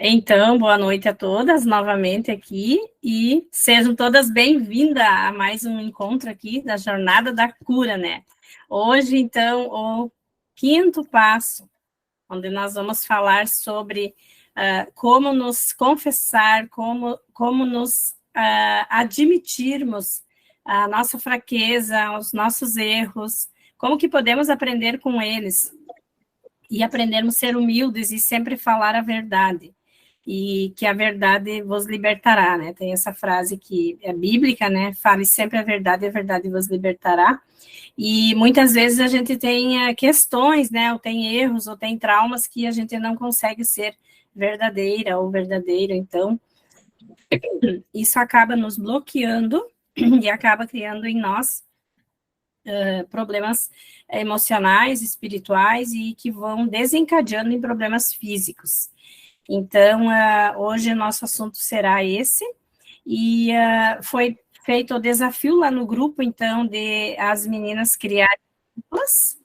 Então, boa noite a todas novamente aqui e sejam todas bem-vindas a mais um encontro aqui da Jornada da Cura, né? Hoje, então, o quinto passo, onde nós vamos falar sobre como nos confessar, como nos admitirmos a nossa fraqueza, os nossos erros, como que podemos aprender com eles e aprendermos a ser humildes e sempre falar a verdade. E que a verdade vos libertará, né? Tem essa frase que é bíblica, né? Fale sempre a verdade vos libertará. E muitas vezes a gente tem questões, né? Ou tem erros, ou tem traumas que a gente não consegue ser verdadeira ou verdadeiro. Então, isso acaba nos bloqueando e acaba criando em nós problemas emocionais, espirituais e que vão desencadeando em problemas físicos. Então, hoje o nosso assunto será esse, e foi feito o desafio lá no grupo, então, de as meninas criarem duplas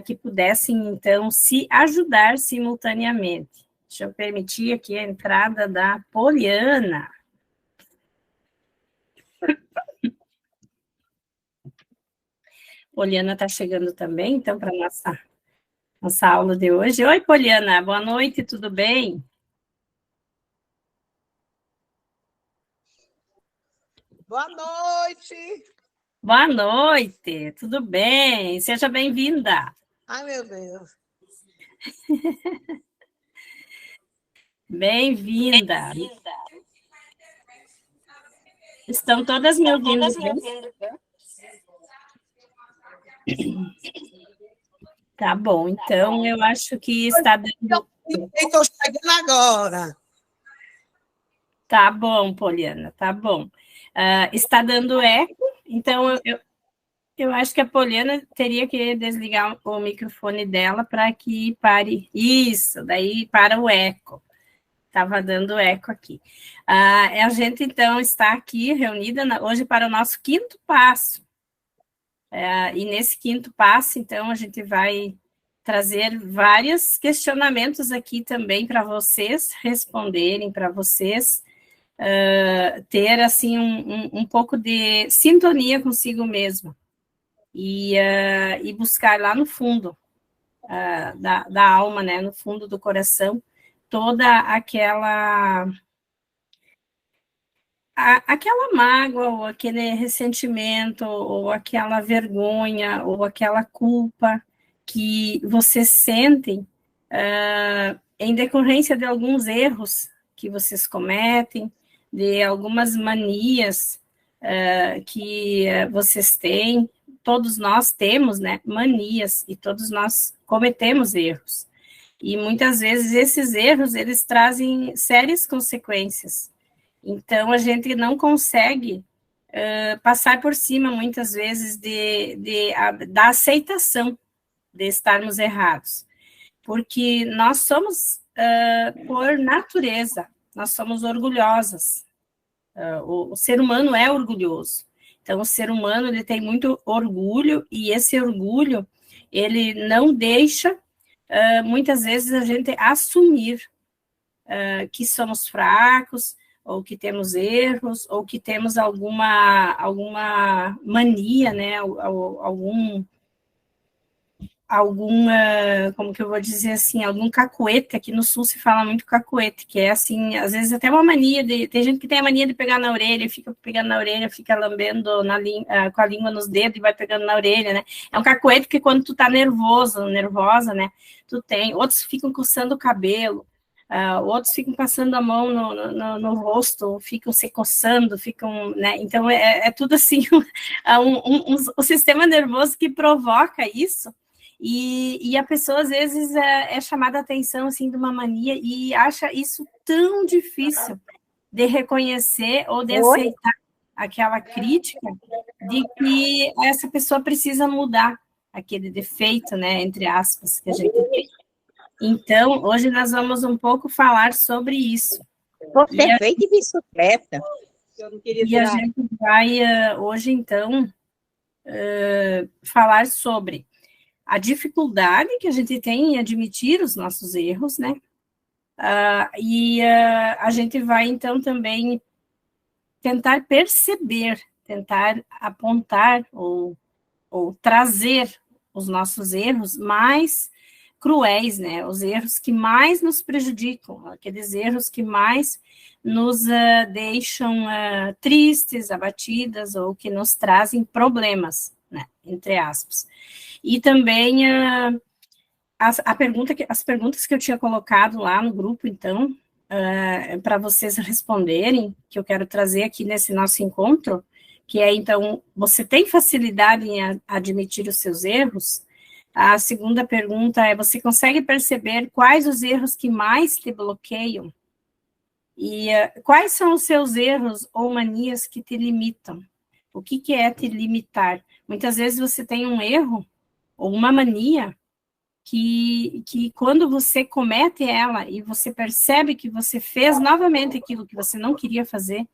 que pudessem, então, se ajudar simultaneamente. Deixa eu permitir aqui a entrada da Poliana. Poliana está chegando também, então, para a nossa aula de hoje. Oi, Poliana, boa noite, tudo bem? Boa noite. Boa noite, tudo bem? Seja bem-vinda. Ai, meu Deus. Bem-vinda. Estão todas me ouvindo bem? Tá bom, então eu acho que está dando. Estou chegando agora. Tá bom, Poliana, tá bom. Está dando eco, então eu acho que a Poliana teria que desligar o microfone dela para que pare. Isso, daí para o eco. Estava dando eco aqui. A gente, então, está aqui reunida hoje para o nosso quinto passo. E nesse quinto passo, então, a gente vai trazer vários questionamentos aqui também para vocês responderem, para vocês ter, assim, um pouco de sintonia consigo mesmo e buscar lá no fundo da alma, né, no fundo do coração, toda aquela mágoa, ou aquele ressentimento, ou aquela vergonha, ou aquela culpa que vocês sentem em decorrência de alguns erros que vocês cometem, de algumas manias que vocês têm. Todos nós temos, né, manias, e todos nós cometemos erros. E muitas vezes esses erros, eles trazem sérias consequências. Então, a gente não consegue passar por cima, muitas vezes, da aceitação de estarmos errados. Porque nós somos, por natureza, nós somos orgulhosas. O ser humano é orgulhoso. Então, o ser humano, ele tem muito orgulho, e esse orgulho, ele não deixa, muitas vezes, a gente assumir que somos fracos, ou que temos erros, ou que temos alguma mania, né, como que eu vou dizer assim, algum cacuete. Aqui no sul se fala muito cacuete, que é assim, às vezes até uma mania tem gente que tem a mania de pegar na orelha, fica pegando na orelha, fica lambendo com a língua nos dedos e vai pegando na orelha, né? É um cacuete que quando tu tá nervosa, né, tu tem. Outros ficam coçando o cabelo, outros ficam passando a mão no rosto, ficam se coçando, né? Então é tudo assim, o sistema nervoso que provoca isso. E a pessoa, às vezes, é chamada a atenção, assim, de uma mania e acha isso tão difícil de reconhecer ou de aceitar aquela crítica, de que essa pessoa precisa mudar aquele defeito, né, entre aspas, que a gente tem. Então, hoje nós vamos um pouco falar sobre isso. Você é feito de bicicleta. E a gente vai, hoje, então, falar sobre a dificuldade que a gente tem em admitir os nossos erros, né? A gente vai, então, também tentar perceber, tentar apontar ou trazer os nossos erros mais cruéis, né? Os erros que mais nos prejudicam, aqueles erros que mais nos deixam tristes, abatidas, ou que nos trazem problemas, né? Entre aspas. E também as perguntas que eu tinha colocado lá no grupo, então, para vocês responderem, que eu quero trazer aqui nesse nosso encontro, que é, então, você tem facilidade em admitir os seus erros? A segunda pergunta é, você consegue perceber quais os erros que mais te bloqueiam? E quais são os seus erros ou manias que te limitam? O que é te limitar? Muitas vezes você tem um erro ou uma mania que quando você comete ela e você percebe que você fez novamente aquilo que você não queria fazer,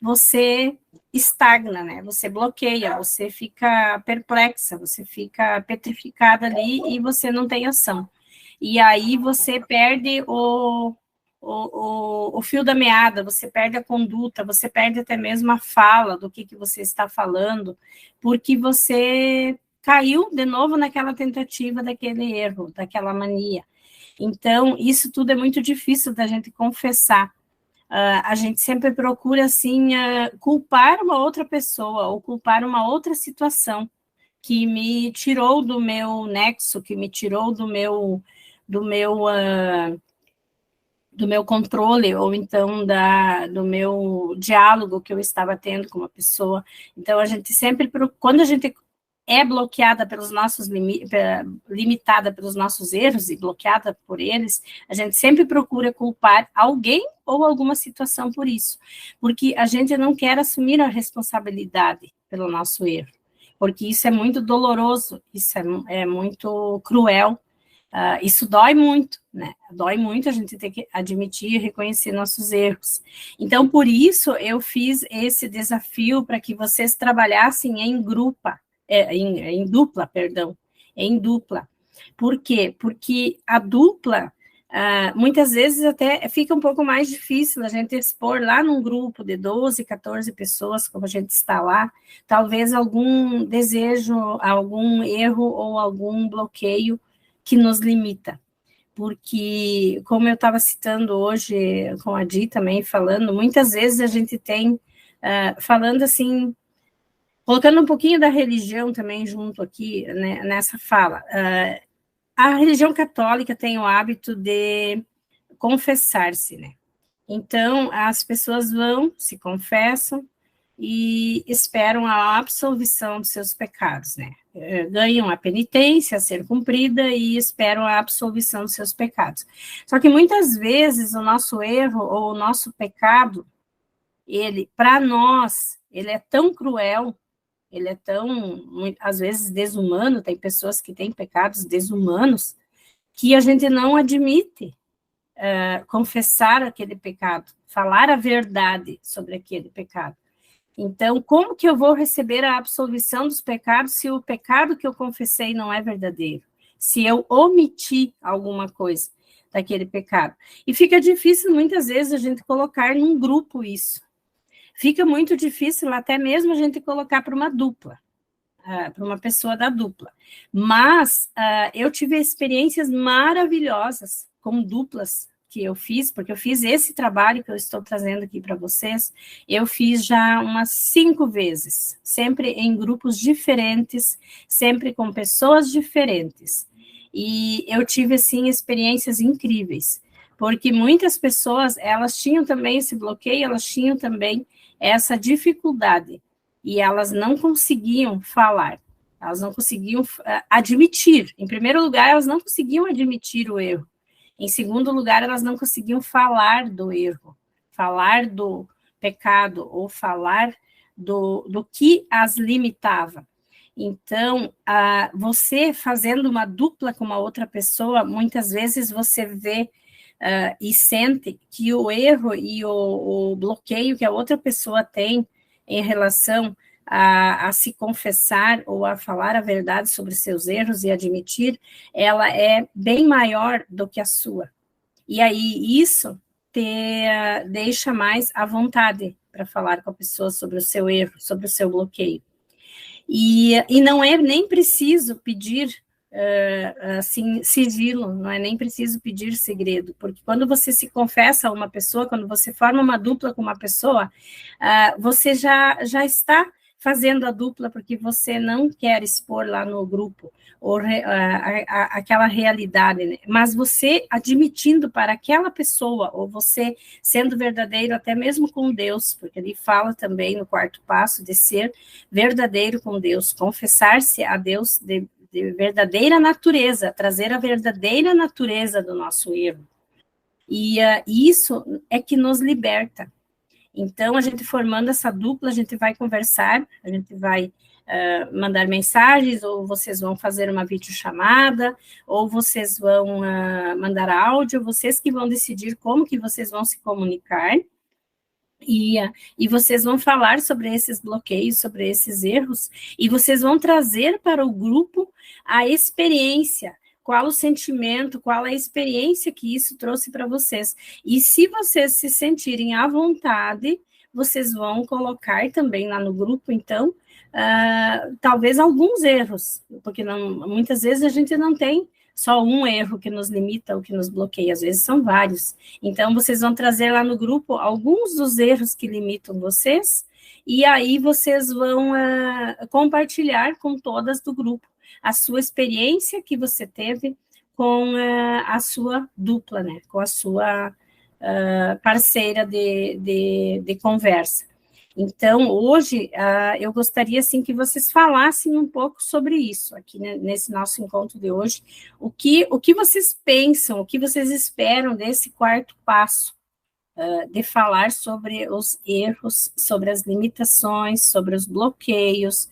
você estagna, né? Você bloqueia, você fica perplexa, você fica petrificada ali e você não tem ação. E aí você perde o fio da meada, você perde a conduta, você perde até mesmo a fala do que você está falando, porque você caiu de novo naquela tentativa daquele erro, daquela mania. Então, isso tudo é muito difícil da gente confessar. A gente sempre procura, assim, culpar uma outra pessoa ou culpar uma outra situação que me tirou do meu nexo, que me tirou do meu controle, ou então do meu diálogo que eu estava tendo com uma pessoa. Então, a gente sempre, quando a gente é bloqueada pelos nossos limitada pelos nossos erros e bloqueada por eles, a gente sempre procura culpar alguém ou alguma situação por isso, porque a gente não quer assumir a responsabilidade pelo nosso erro, porque isso é muito doloroso, isso é muito cruel. Isso dói muito, né? Dói muito a gente ter que admitir e reconhecer nossos erros. Então, por isso, eu fiz esse desafio para que vocês trabalhassem em dupla. Por quê? Porque a dupla, muitas vezes até fica um pouco mais difícil a gente expor lá num grupo de 12, 14 pessoas, como a gente está lá, talvez algum desejo, algum erro ou algum bloqueio que nos limita, porque, como eu estava citando hoje com a Di também, falando, muitas vezes a gente tem, falando assim, colocando um pouquinho da religião também junto aqui, né, nessa fala, a religião católica tem o hábito de confessar-se, né? Então, as pessoas vão, se confessam, e esperam a absolvição dos seus pecados, né? Ganham a penitência a ser cumprida e esperam a absolvição dos seus pecados. Só que muitas vezes o nosso erro ou o nosso pecado, ele, para nós, ele é tão cruel, ele é tão, às vezes, desumano, tem pessoas que têm pecados desumanos, que a gente não admite confessar aquele pecado, falar a verdade sobre aquele pecado. Então, como que eu vou receber a absolvição dos pecados se o pecado que eu confessei não é verdadeiro? Se eu omiti alguma coisa daquele pecado? E fica difícil, muitas vezes, a gente colocar num grupo isso. Fica muito difícil até mesmo a gente colocar para uma dupla, para uma pessoa da dupla. Mas eu tive experiências maravilhosas com duplas que eu fiz, porque eu fiz esse trabalho que eu estou trazendo aqui para vocês, eu fiz já umas 5 vezes, sempre em grupos diferentes, sempre com pessoas diferentes. E eu tive, assim, experiências incríveis, porque muitas pessoas, elas tinham também esse bloqueio, elas tinham também essa dificuldade, e elas não conseguiam falar, elas não conseguiam admitir. Em primeiro lugar, elas não conseguiam admitir o erro. Em segundo lugar, elas não conseguiam falar do erro, falar do pecado, ou falar do que as limitava. Então, você fazendo uma dupla com uma outra pessoa, muitas vezes você vê e sente que o erro e o bloqueio que a outra pessoa tem em relação a se confessar ou a falar a verdade sobre seus erros e admitir, ela é bem maior do que a sua. E aí isso deixa mais à vontade para falar com a pessoa sobre o seu erro, sobre o seu bloqueio. E não é nem preciso pedir assim, sigilo, não é nem preciso pedir segredo, porque quando você se confessa a uma pessoa, quando você forma uma dupla com uma pessoa, você já está fazendo a dupla porque você não quer expor lá no grupo aquela realidade, né? Mas você admitindo para aquela pessoa, ou você sendo verdadeiro até mesmo com Deus, porque ele fala também no quarto passo de ser verdadeiro com Deus, confessar-se a Deus de verdadeira natureza, trazer a verdadeira natureza do nosso erro. E isso é que nos liberta. Então, a gente formando essa dupla, a gente vai conversar, a gente vai mandar mensagens, ou vocês vão fazer uma videochamada, ou vocês vão mandar áudio, vocês que vão decidir como que vocês vão se comunicar, e vocês vão falar sobre esses bloqueios, sobre esses erros, e vocês vão trazer para o grupo a experiência, qual o sentimento, qual a experiência que isso trouxe para vocês. E se vocês se sentirem à vontade, vocês vão colocar também lá no grupo, então, talvez alguns erros, porque muitas vezes a gente não tem só um erro que nos limita ou que nos bloqueia, às vezes são vários. Então, vocês vão trazer lá no grupo alguns dos erros que limitam vocês, e aí vocês vão compartilhar com todas do grupo a sua experiência que você teve com a sua dupla, né? Com a sua parceira de conversa. Então, hoje, eu gostaria, assim, que vocês falassem um pouco sobre isso, aqui, né, nesse nosso encontro de hoje, o que vocês pensam, o que vocês esperam desse quarto passo, de falar sobre os erros, sobre as limitações, sobre os bloqueios,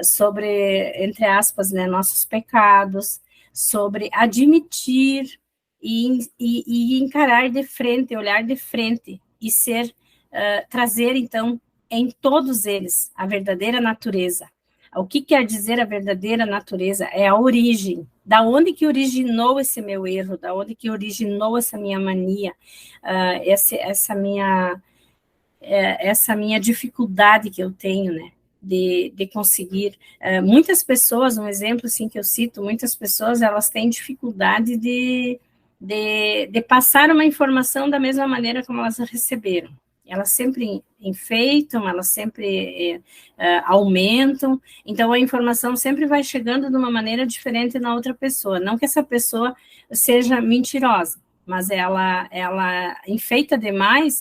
sobre, entre aspas, né, nossos pecados, sobre admitir e encarar de frente, olhar de frente, e trazer, então, em todos eles, a verdadeira natureza. O que quer dizer a verdadeira natureza? É a origem. Da onde que originou esse meu erro? Da onde que originou essa minha mania? Essa minha dificuldade que eu tenho, né? De conseguir. Muitas pessoas, um exemplo assim que eu cito, muitas pessoas, elas têm dificuldade de passar uma informação da mesma maneira como elas a receberam. Elas sempre enfeitam, elas sempre aumentam, então a informação sempre vai chegando de uma maneira diferente na outra pessoa. Não que essa pessoa seja mentirosa, mas ela enfeita demais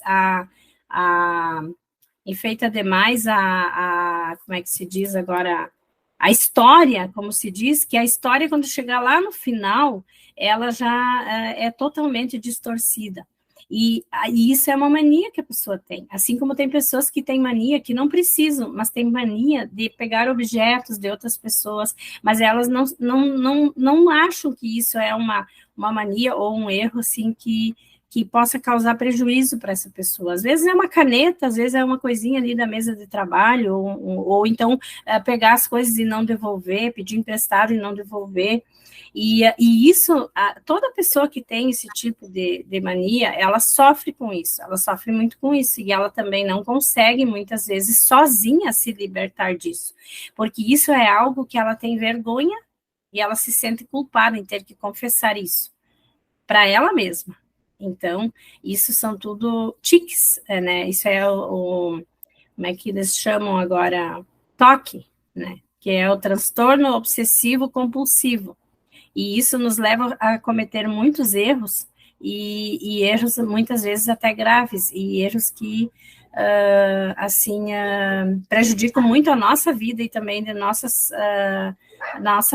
como é que se diz agora, a história, como se diz, que a história, quando chegar lá no final, ela já é totalmente distorcida. E isso é uma mania que a pessoa tem. Assim como tem pessoas que têm mania que não precisam, mas têm mania de pegar objetos de outras pessoas, mas elas não acham que isso é uma mania ou um erro, assim, que possa causar prejuízo para essa pessoa. Às vezes é uma caneta, às vezes é uma coisinha ali da mesa de trabalho, ou então pegar as coisas e não devolver, pedir emprestado e não devolver. E isso, toda pessoa que tem esse tipo de mania, ela sofre com isso, ela sofre muito com isso, e ela também não consegue, muitas vezes, sozinha se libertar disso, porque isso é algo que ela tem vergonha, e ela se sente culpada em ter que confessar isso, para ela mesma. Então, isso são tudo tics, né? Isso é como é que eles chamam agora? TOC, né? Que é o transtorno obsessivo compulsivo. E isso nos leva a cometer muitos erros, e erros muitas vezes até graves, e erros que, prejudicam muito a nossa vida e também de nossa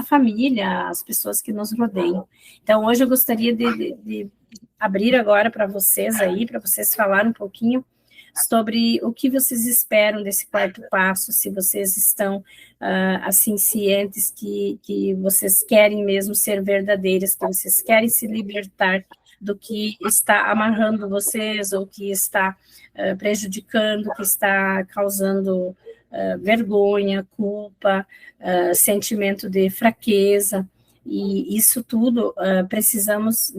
família, as pessoas que nos rodeiam. Então, hoje eu gostaria de abrir agora para vocês aí, para vocês falarem um pouquinho sobre o que vocês esperam desse quarto passo, se vocês estão, assim, cientes que vocês querem mesmo ser verdadeiras, que vocês querem se libertar do que está amarrando vocês, ou que está prejudicando, que está causando vergonha, culpa, sentimento de fraqueza. E isso tudo precisamos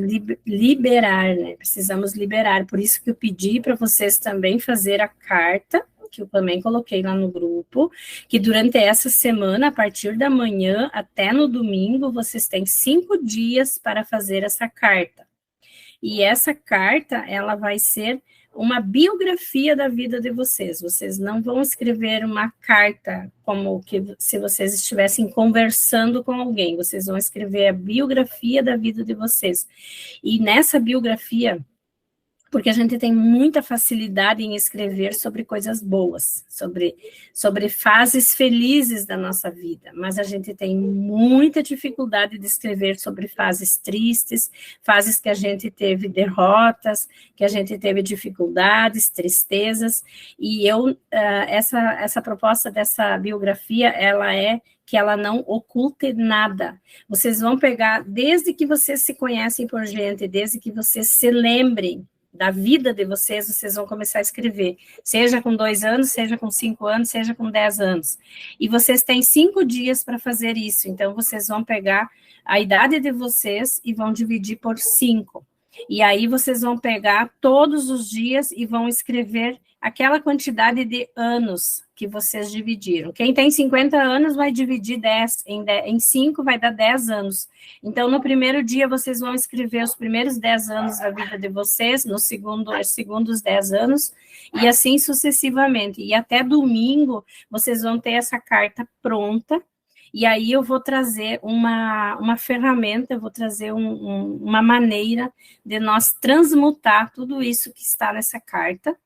liberar, né? Precisamos liberar. Por isso que eu pedi para vocês também fazer a carta, que eu também coloquei lá no grupo, que durante essa semana, a partir da manhã até no domingo, vocês têm 5 dias para fazer essa carta. E essa carta, ela vai ser uma biografia da vida de vocês. Vocês não vão escrever uma carta como que se vocês estivessem conversando com alguém. Vocês vão escrever a biografia da vida de vocês. E nessa biografia, porque a gente tem muita facilidade em escrever sobre coisas boas, sobre fases felizes da nossa vida, mas a gente tem muita dificuldade de escrever sobre fases tristes, fases que a gente teve derrotas, que a gente teve dificuldades, tristezas, e essa proposta dessa biografia, ela é que ela não oculte nada. Vocês vão pegar, desde que vocês se conhecem por gente, desde que vocês se lembrem da vida de vocês, vocês vão começar a escrever, seja com 2 anos, seja com 5 anos, seja com 10 anos. E vocês têm 5 dias para fazer isso, então vocês vão pegar a idade de vocês e vão dividir por 5. E aí vocês vão pegar todos os dias e vão escrever aquela quantidade de anos que vocês dividiram. Quem tem 50 anos vai dividir 10 em 5, vai dar 10 anos. Então, no primeiro dia, vocês vão escrever os primeiros 10 anos da vida de vocês, no segundo, os segundos 10 anos, e assim sucessivamente. E até domingo, vocês vão ter essa carta pronta, e aí eu vou trazer uma ferramenta, eu vou trazer uma maneira de nós transmutar tudo isso que está nessa carta,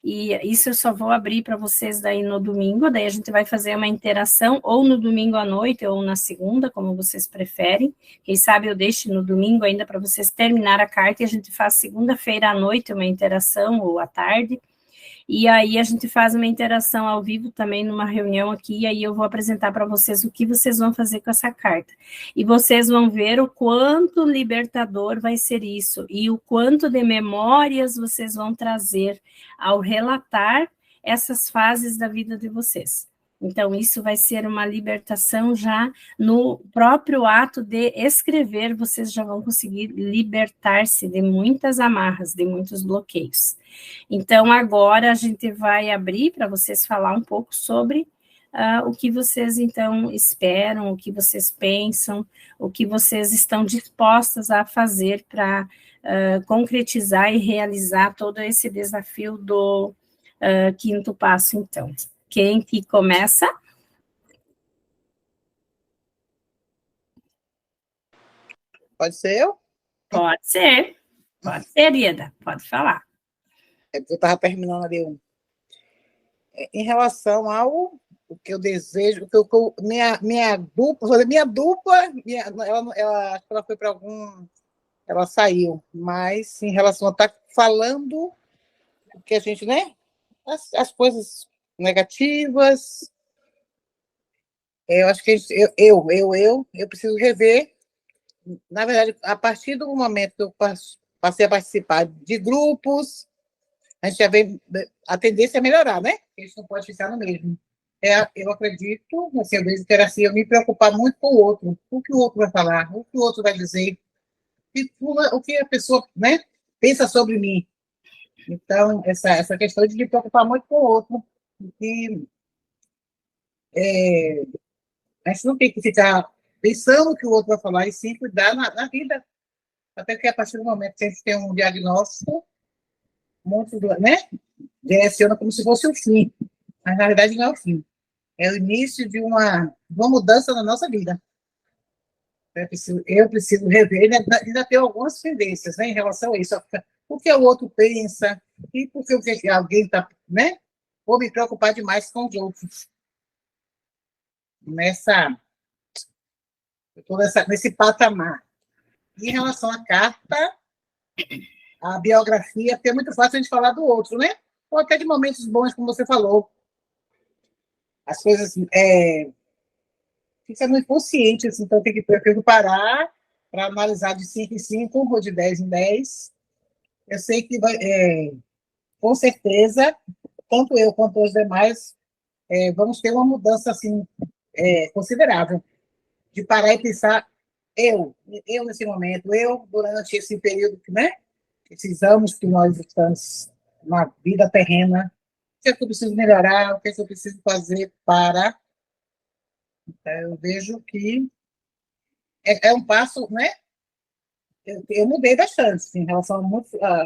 e isso eu só vou abrir para vocês daí no domingo, daí a gente vai fazer uma interação, ou no domingo à noite, ou na segunda, como vocês preferem. Quem sabe eu deixo no domingo ainda para vocês terminar a carta, e a gente faz segunda-feira à noite uma interação, ou à tarde, e aí a gente faz uma interação ao vivo também numa reunião aqui, e aí eu vou apresentar para vocês o que vocês vão fazer com essa carta. E vocês vão ver o quanto libertador vai ser isso, e o quanto de memórias vocês vão trazer ao relatar essas fases da vida de vocês. Então, isso vai ser uma libertação já no próprio ato de escrever, vocês já vão conseguir libertar-se de muitas amarras, de muitos bloqueios. Então, agora a gente vai abrir para vocês falar um pouco sobre o que vocês, então, esperam, o que vocês pensam, o que vocês estão dispostas a fazer para concretizar e realizar todo esse desafio do 5º passo, então. Quem que começa? Pode ser eu? Pode ser, Ieda, pode falar. Eu estava terminando ali. Em relação ao o que eu desejo, minha dupla, ela, acho que ela foi para algum, ela saiu, mas em relação a estar falando o que a gente, né? As coisas negativas, eu acho que eu preciso rever. Na verdade, a partir do momento que eu passei a participar de grupos, a gente já vê a tendência é melhorar, né? A gente não pode ficar no mesmo. Eu acredito, assim, eu vejo que era assim, eu me preocupar muito com o outro, o que o outro vai falar, o que o outro vai dizer, o que a pessoa, né, pensa sobre mim. Então, essa questão de me preocupar muito com o outro, que a gente não tem que ficar pensando o que o outro vai falar, e sim cuidar na vida. Até que a partir do momento que a gente tem um diagnóstico, muito, né, direciona como se fosse o fim. Mas, na verdade, não é o fim. É o início de uma mudança na nossa vida. Eu preciso rever, ainda ter algumas tendências, né, em relação a isso. O que o outro pensa, e por que alguém está, né? Vou me preocupar demais com os outros. Nesse patamar. Em relação à carta, a biografia, porque é muito fácil a gente falar do outro, né? Ou até de momentos bons, como você falou. As coisas ficam no inconsciente, assim, então tem que parar para analisar de 5 em 5 ou de 10 em 10. Eu sei que, com certeza, tanto eu quanto os demais, vamos ter uma mudança assim, considerável, de parar e pensar eu nesse momento, eu durante esse período, né, esses anos que nós estamos na vida terrena, o que é que eu preciso melhorar, o que é que eu preciso fazer para... Eu vejo que é um passo, né? Eu mudei bastante assim, em relação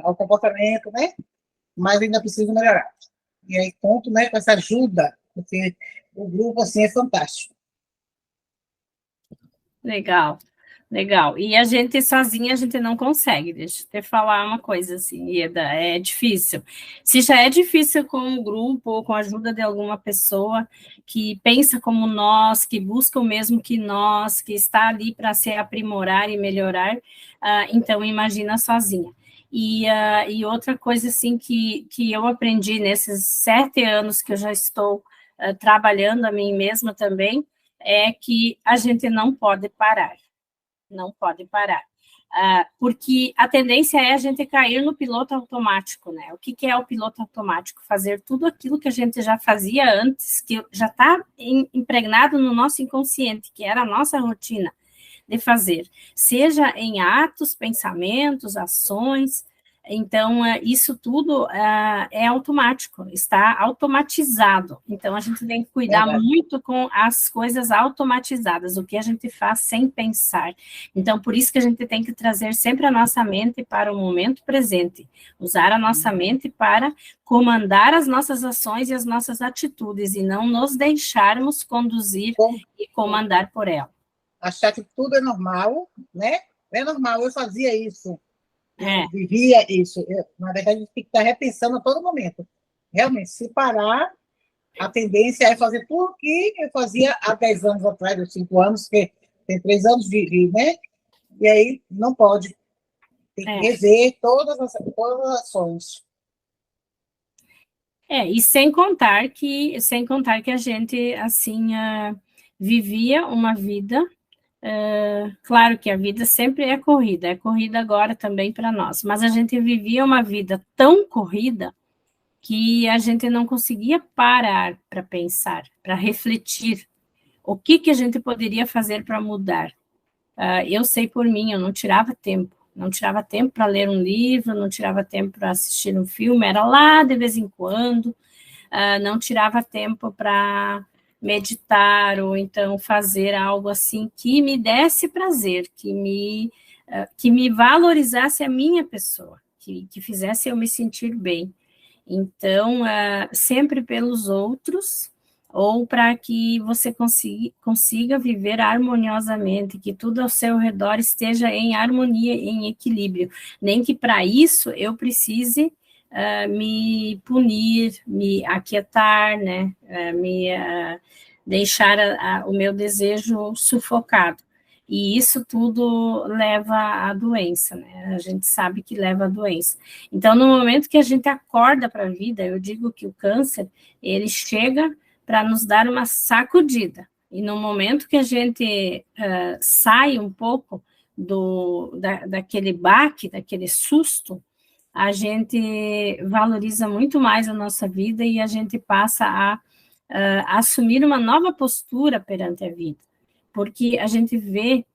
ao comportamento, né? Mas ainda preciso melhorar. E aí conto, né, com essa ajuda, porque o grupo assim é fantástico. Legal, legal. E a gente sozinha, a gente não consegue. Deixa eu te falar uma coisa assim, Ieda, é difícil. Se já é difícil com um grupo ou com a ajuda de alguma pessoa que pensa como nós, que busca o mesmo que nós, que está ali para se aprimorar e melhorar, então imagina sozinha. E outra coisa assim que eu aprendi nesses 7 anos que eu já estou trabalhando a mim mesma também, é que a gente não pode parar, não pode parar. Porque a tendência é a gente cair no piloto automático, né? O que é o piloto automático? Fazer tudo aquilo que a gente já fazia antes, que já está impregnado no nosso inconsciente, que era a nossa rotina de fazer, seja em atos, pensamentos, ações. Então, isso tudo é automático, está automatizado. Então, a gente tem que cuidar muito com as coisas automatizadas, o que a gente faz sem pensar. Então, por isso que a gente tem que trazer sempre a nossa mente para o momento presente, usar a nossa mente para comandar as nossas ações e as nossas atitudes, e não nos deixarmos conduzir e comandar por ela. Achar que tudo é normal, né? É normal, eu fazia isso. Eu vivia isso. Na verdade, a gente tem que estar repensando a todo momento. Realmente, se parar, a tendência é fazer tudo o que eu fazia há 10 anos atrás, ou 5 anos, que tem 3 anos de, né? E aí não pode. Tem que rever todas as ações. E sem contar que a gente, assim, vivia uma vida... claro que a vida sempre é corrida agora também para nós, mas a gente vivia uma vida tão corrida que a gente não conseguia parar para pensar, para refletir o que a gente poderia fazer para mudar. Eu sei por mim, eu não tirava tempo para ler um livro, não tirava tempo para assistir um filme, era lá de vez em quando, não tirava tempo para meditar, ou então fazer algo assim que me desse prazer, que me valorizasse a minha pessoa, que fizesse eu me sentir bem. Então, sempre pelos outros, ou para que você consiga viver harmoniosamente, que tudo ao seu redor esteja em harmonia, em equilíbrio. Nem que para isso eu precise me punir, me aquietar, né? Deixar o meu desejo sufocado. E isso tudo leva à doença, né? A gente sabe que leva à doença. Então, no momento que a gente acorda para a vida, eu digo que o câncer, ele chega para nos dar uma sacudida. E no momento que a gente sai um pouco daquele baque, daquele susto, a gente valoriza muito mais a nossa vida e a gente passa a assumir uma nova postura perante a vida, porque a gente vê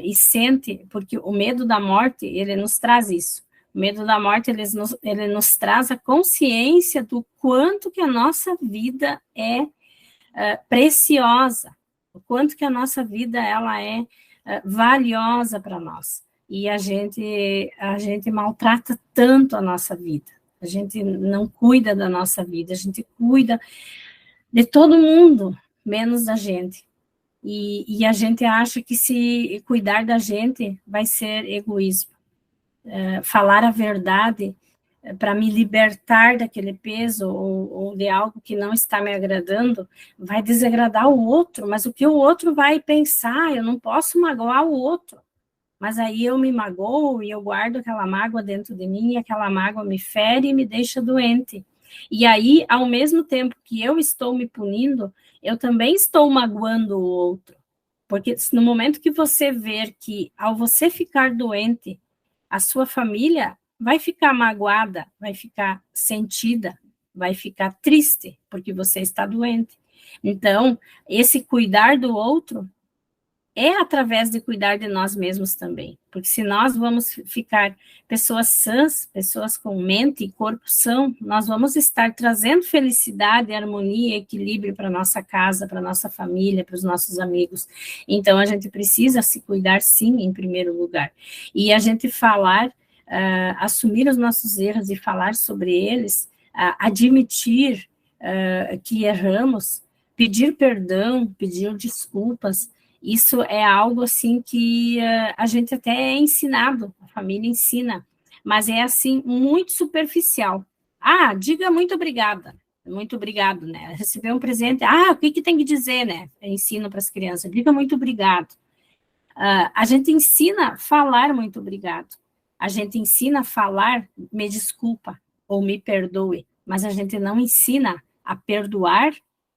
e sente, porque o medo da morte, ele nos traz isso. O medo da morte, ele nos traz a consciência do quanto que a nossa vida é preciosa, o quanto que a nossa vida ela é valiosa para nós. E a gente maltrata tanto a nossa vida. A gente não cuida da nossa vida, a gente cuida de todo mundo, menos da gente. E a gente acha que se cuidar da gente vai ser egoísmo. Falar a verdade para me libertar daquele peso ou de algo que não está me agradando, vai desagradar o outro, mas o que o outro vai pensar, eu não posso magoar o outro. Mas aí eu me magoo e eu guardo aquela mágoa dentro de mim, e aquela mágoa me fere e me deixa doente. E aí, ao mesmo tempo que eu estou me punindo, eu também estou magoando o outro. Porque no momento que você ver que, ao você ficar doente, a sua família vai ficar magoada, vai ficar sentida, vai ficar triste, porque você está doente. Então, esse cuidar do outro é através de cuidar de nós mesmos também, porque se nós vamos ficar pessoas sãs, pessoas com mente e corpo são, nós vamos estar trazendo felicidade, harmonia, equilíbrio para nossa casa, para nossa família, para os nossos amigos. Então, a gente precisa se cuidar, sim, em primeiro lugar. E a gente falar, assumir os nossos erros e falar sobre eles, admitir que erramos, pedir perdão, pedir desculpas, isso é algo assim que a gente até é ensinado, a família ensina, mas é assim muito superficial. Diga muito obrigada, muito obrigado, né? Receber um presente, o que tem que dizer, né? Eu ensino para as crianças, diga muito obrigado. A gente ensina a falar muito obrigado, a gente ensina a falar me desculpa ou me perdoe, mas a gente não ensina a perdoar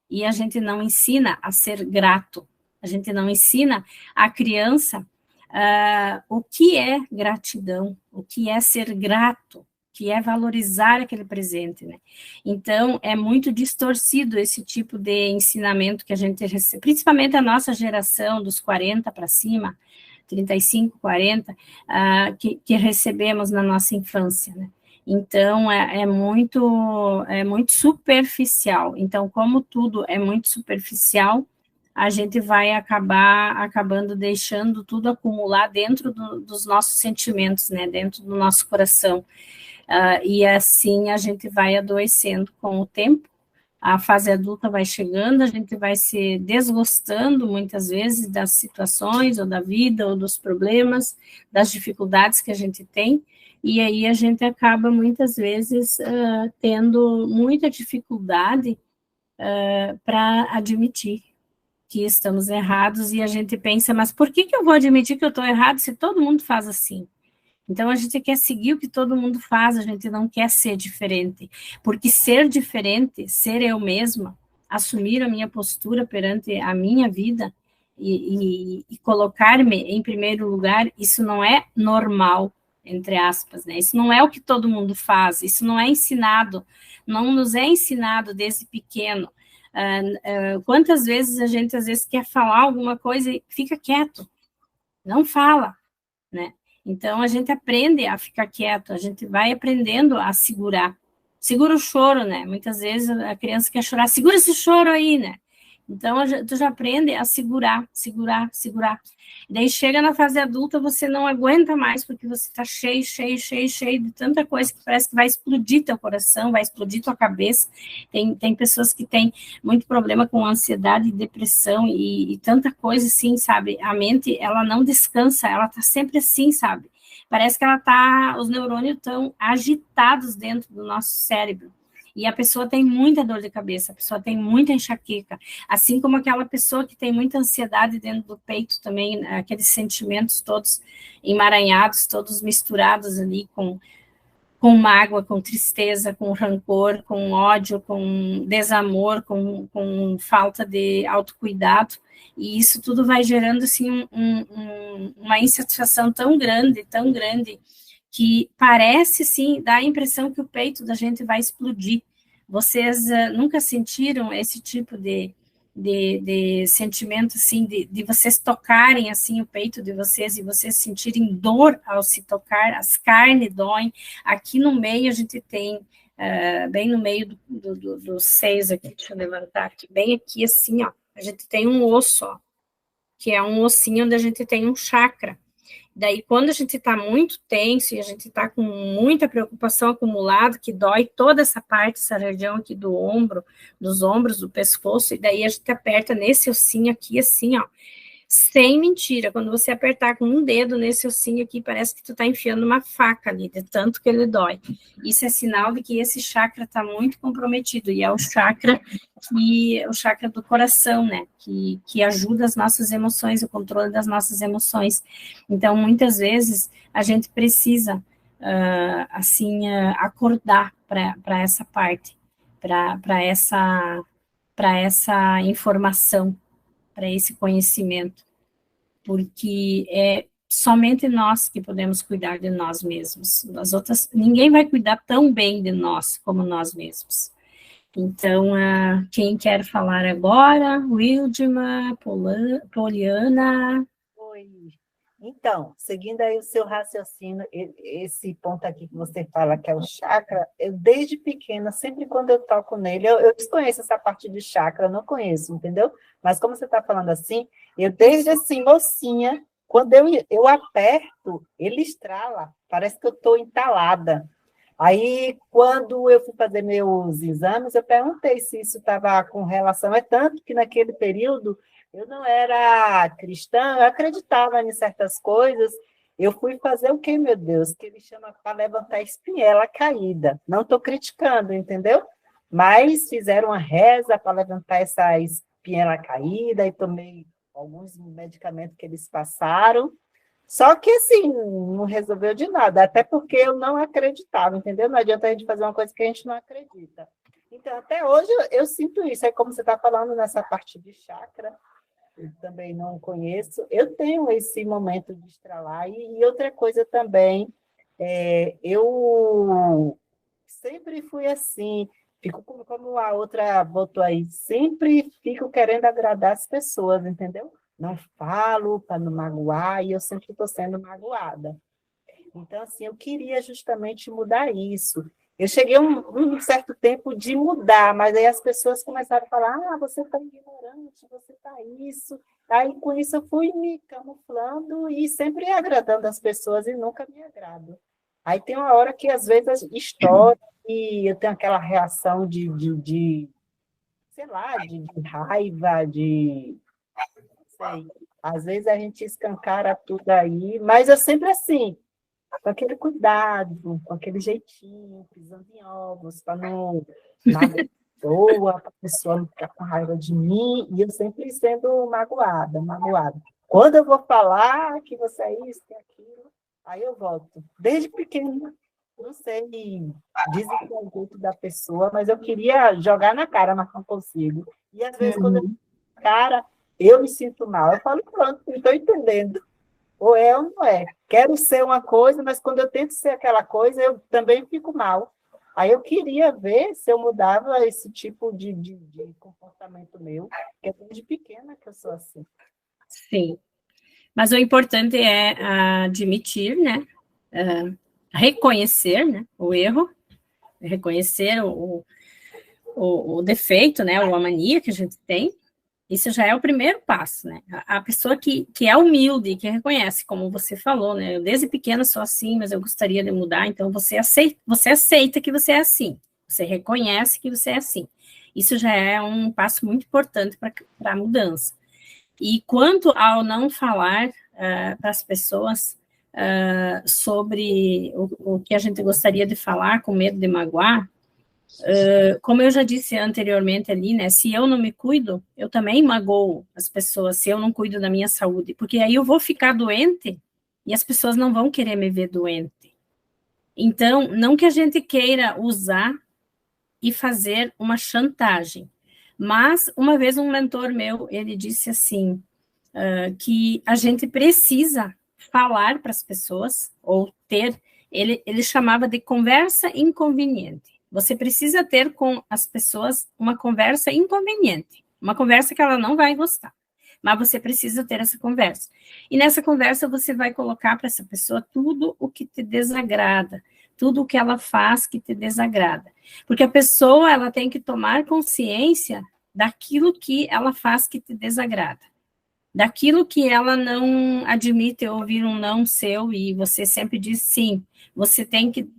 e a gente não ensina a ser grato. A gente não ensina a criança o que é gratidão, o que é ser grato, o que é valorizar aquele presente, né? Então, é muito distorcido esse tipo de ensinamento que a gente recebe, principalmente a nossa geração, dos 40 para cima, 35, 40, que recebemos na nossa infância, né? Então, é muito superficial. Então, como tudo é muito superficial, a gente vai acabando deixando tudo acumular dentro dos nossos sentimentos, né, dentro do nosso coração, e assim a gente vai adoecendo com o tempo, a fase adulta vai chegando, a gente vai se desgostando muitas vezes das situações, ou da vida, ou dos problemas, das dificuldades que a gente tem, e aí a gente acaba muitas vezes tendo muita dificuldade para admitir que estamos errados, e a gente pensa, mas por que eu vou admitir que eu estou errado se todo mundo faz assim? Então, a gente quer seguir o que todo mundo faz, a gente não quer ser diferente, porque ser diferente, ser eu mesma, assumir a minha postura perante a minha vida e colocar-me em primeiro lugar, isso não é normal, entre aspas, né? Isso não é o que todo mundo faz, isso não é ensinado, não nos é ensinado desde pequeno. Quantas vezes a gente, às vezes, quer falar alguma coisa e fica quieto, não fala, né? Então, a gente aprende a ficar quieto, a gente vai aprendendo a segurar. Segura o choro, né? Muitas vezes a criança quer chorar, segura esse choro aí, né? Então, tu já aprende a segurar. Daí chega na fase adulta, você não aguenta mais, porque você está cheio de tanta coisa que parece que vai explodir teu coração, vai explodir tua cabeça. Tem pessoas que têm muito problema com ansiedade e depressão e tanta coisa assim, sabe? A mente, ela não descansa, ela está sempre assim, sabe? Parece que os neurônios estão agitados dentro do nosso cérebro. E a pessoa tem muita dor de cabeça, a pessoa tem muita enxaqueca, assim como aquela pessoa que tem muita ansiedade dentro do peito também, aqueles sentimentos todos emaranhados, todos misturados ali com mágoa, com tristeza, com rancor, com ódio, com desamor, com falta de autocuidado, e isso tudo vai gerando assim uma insatisfação tão grande, que parece, sim, dá a impressão que o peito da gente vai explodir. Vocês nunca sentiram esse tipo de sentimento, assim, de vocês tocarem, assim, o peito de vocês e vocês sentirem dor ao se tocar, as carnes doem. Aqui no meio a gente tem, bem no meio dos seios aqui, deixa eu levantar aqui, bem aqui, assim, ó, a gente tem um osso, ó, que é um ossinho onde a gente tem um chakra. Daí, quando a gente está muito tenso e a gente está com muita preocupação acumulada, que dói toda essa parte, essa região aqui do ombro, dos ombros, do pescoço, e daí a gente aperta nesse ossinho aqui, assim, ó. Sem mentira, quando você apertar com um dedo nesse ossinho aqui, parece que tu tá enfiando uma faca ali, de tanto que ele dói. Isso é sinal de que esse chakra está muito comprometido, e é o chakra do coração, né, que ajuda as nossas emoções, o controle das nossas emoções. Então, muitas vezes, a gente precisa, acordar para essa parte, para essa informação, para esse conhecimento, porque é somente nós que podemos cuidar de nós mesmos. As outras, ninguém vai cuidar tão bem de nós como nós mesmos. Então, quem quer falar agora? Wildma, Poliana. Oi. Então, seguindo aí o seu raciocínio, esse ponto aqui que você fala que é o chakra, eu desde pequena, sempre quando eu toco nele, eu desconheço essa parte de chakra, eu não conheço, entendeu? Mas como você está falando assim, eu desde assim, mocinha, quando eu aperto, ele estrala, parece que eu estou entalada. Aí, quando eu fui fazer meus exames, eu perguntei se isso estava com relação, é tanto que naquele período eu não era cristã, eu acreditava em certas coisas. Eu fui fazer o quê, meu Deus? Que ele chama para levantar a espinhela caída. Não estou criticando, entendeu? Mas fizeram uma reza para levantar essa espinhela caída e tomei alguns medicamentos que eles passaram. Só que, assim, não resolveu de nada, até porque eu não acreditava, entendeu? Não adianta a gente fazer uma coisa que a gente não acredita. Então, até hoje eu sinto isso. Aí, como você está falando nessa parte de chakra, eu também não conheço, eu tenho esse momento de estralar. E outra coisa também, eu sempre fui assim, fico como a outra botou aí, sempre fico querendo agradar as pessoas, entendeu? Não falo para não magoar, e eu sempre estou sendo magoada. Então, assim, eu queria justamente mudar isso. Eu cheguei um certo tempo de mudar, mas aí as pessoas começaram a falar, você está ignorante, você está isso. Aí, com isso, eu fui me camuflando e sempre agradando as pessoas e nunca me agrado. Aí tem uma hora que, às vezes, estoura e eu tenho aquela reação sei lá, de raiva, sei. Às vezes a gente escancara tudo aí, mas eu sempre assim, com aquele cuidado, com aquele jeitinho, pisando em ovos, para não magoar para a pessoa não ficar com raiva de mim, e eu sempre sendo magoada. Quando eu vou falar que você é isso, que é aquilo, aí eu volto. Desde pequena, não sei, dizem que é o jeito da pessoa, mas eu queria jogar na cara, mas não consigo. E às vezes, quando eu cara, eu me sinto mal. Eu falo, pronto, não estou entendendo. Ou é ou não é. Quero ser uma coisa, mas quando eu tento ser aquela coisa, eu também fico mal. Aí eu queria ver se eu mudava esse tipo de comportamento meu, que é desde pequena que eu sou assim. Sim. Mas o importante é admitir, né? Reconhecer, né, o erro, reconhecer o defeito, né? Ou a mania que a gente tem. Isso já é o primeiro passo, né? A pessoa que é humilde, que reconhece, como você falou, né? Eu desde pequena sou assim, mas eu gostaria de mudar, então você aceita que você é assim. Você reconhece que você é assim. Isso já é um passo muito importante para a mudança. E quanto ao não falar para as pessoas sobre o que a gente gostaria de falar, com medo de magoar, como eu já disse anteriormente ali, né, se eu não me cuido, eu também magoo as pessoas, se eu não cuido da minha saúde, porque aí eu vou ficar doente e as pessoas não vão querer me ver doente. Então, não que a gente queira usar e fazer uma chantagem, mas uma vez um mentor meu, ele disse assim, que a gente precisa falar para as pessoas, ou ter, ele chamava de conversa inconveniente. Você precisa ter com as pessoas uma conversa inconveniente, uma conversa que ela não vai gostar, mas você precisa ter essa conversa. E nessa conversa você vai colocar para essa pessoa tudo o que te desagrada, tudo o que ela faz que te desagrada. Porque a pessoa, ela tem que tomar consciência daquilo que ela faz que te desagrada, daquilo que ela não admite ouvir um não seu e você sempre diz sim. Você tem que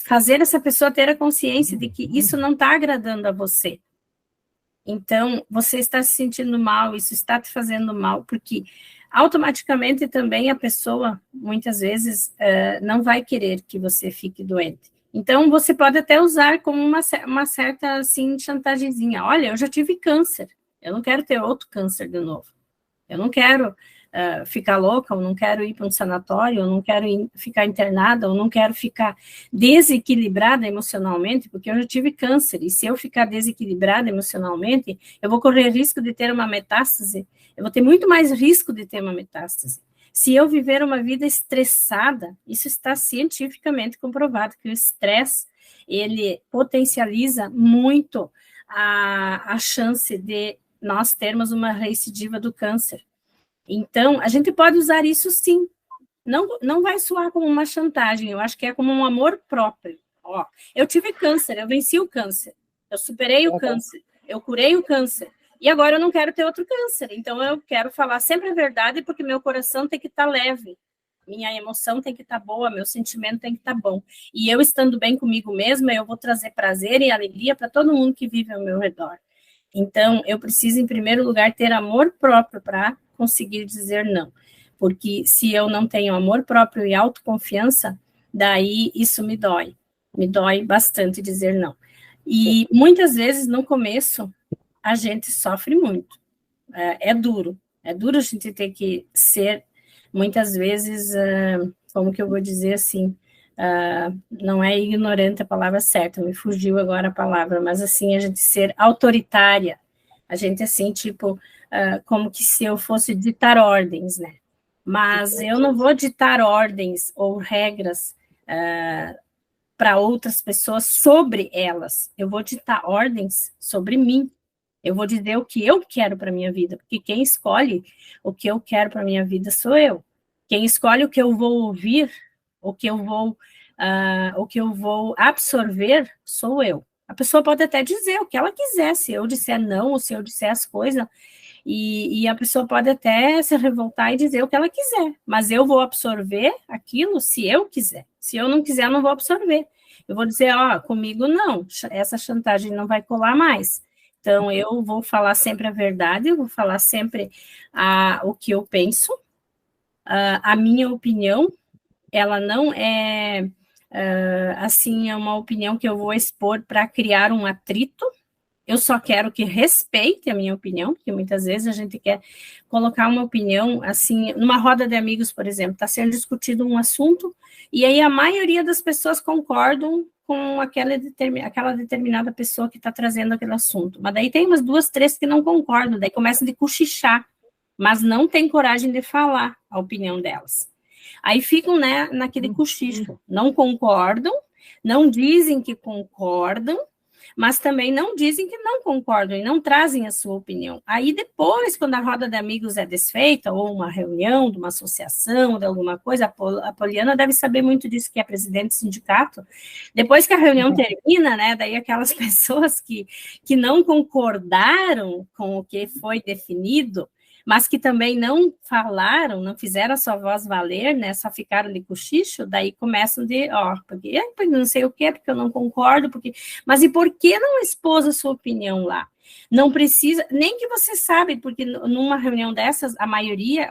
fazer essa pessoa ter a consciência de que isso não está agradando a você. Então, você está se sentindo mal, isso está te fazendo mal, porque automaticamente também a pessoa, muitas vezes, não vai querer que você fique doente. Então, você pode até usar como uma certa, assim, chantagemzinha. Olha, eu já tive câncer, eu não quero ter outro câncer de novo. Eu não quero ficar louca, eu não quero ir para um sanatório, eu não quero ficar internada, eu não quero ficar desequilibrada emocionalmente, porque eu já tive câncer, e se eu ficar desequilibrada emocionalmente, eu vou correr risco de ter uma metástase, eu vou ter muito mais risco de ter uma metástase. Se eu viver uma vida estressada, isso está cientificamente comprovado, que o estresse ele potencializa muito a chance de nós termos uma recidiva do câncer. Então, a gente pode usar isso sim. Não vai soar como uma chantagem, eu acho que é como um amor próprio. Ó, eu tive câncer, eu venci o câncer, eu superei o câncer, eu curei o câncer, e agora eu não quero ter outro câncer. Então, eu quero falar sempre a verdade, porque meu coração tem que estar leve, minha emoção tem que estar boa, meu sentimento tem que estar bom. E eu estando bem comigo mesma, eu vou trazer prazer e alegria para todo mundo que vive ao meu redor. Então, eu preciso, em primeiro lugar, ter amor próprio para conseguir dizer não. Porque se eu não tenho amor próprio e autoconfiança, daí isso me dói bastante dizer não. E muitas vezes, no começo, a gente sofre muito. É duro a gente ter que ser, muitas vezes, como que eu vou dizer assim, não é ignorante a palavra certa, me fugiu agora a palavra, mas assim, a gente ser autoritária, a gente assim, tipo, como que se eu fosse ditar ordens, né? Mas eu não vou ditar ordens ou regras para outras pessoas sobre elas, eu vou ditar ordens sobre mim. Eu vou dizer o que eu quero para a minha vida, porque quem escolhe o que eu quero para a minha vida sou eu. Quem escolhe o que eu vou ouvir, o que eu vou absorver, sou eu. A pessoa pode até dizer o que ela quiser, se eu disser não, ou se eu disser as coisas, e a pessoa pode até se revoltar e dizer o que ela quiser, mas eu vou absorver aquilo se eu quiser. Se eu não quiser, eu não vou absorver. Eu vou dizer, comigo não, essa chantagem não vai colar mais. Então, eu vou falar sempre a verdade, eu vou falar sempre o que eu penso, a minha opinião, ela não é, assim, é uma opinião que eu vou expor para criar um atrito. Eu só quero que respeite a minha opinião, porque muitas vezes a gente quer colocar uma opinião, assim, numa roda de amigos, por exemplo, está sendo discutido um assunto, e aí a maioria das pessoas concordam com aquela determinada pessoa que está trazendo aquele assunto. Mas daí tem umas 2, 3 que não concordam, daí começam a cochichar, mas não tem coragem de falar a opinião delas. Aí ficam, né, naquele cochicho, não concordam, não dizem que concordam, mas também não dizem que não concordam e não trazem a sua opinião. Aí depois, quando a roda de amigos é desfeita, ou uma reunião de uma associação, de alguma coisa, a Poliana deve saber muito disso, que é presidente do sindicato, depois que a reunião termina, né, daí aquelas pessoas que não concordaram com o que foi definido, mas que também não falaram, não fizeram a sua voz valer, né, só ficaram de cochicho, daí começam porque não sei o que, porque eu não concordo, mas e por que não expôs a sua opinião lá? Não precisa, nem que você sabe, porque numa reunião dessas,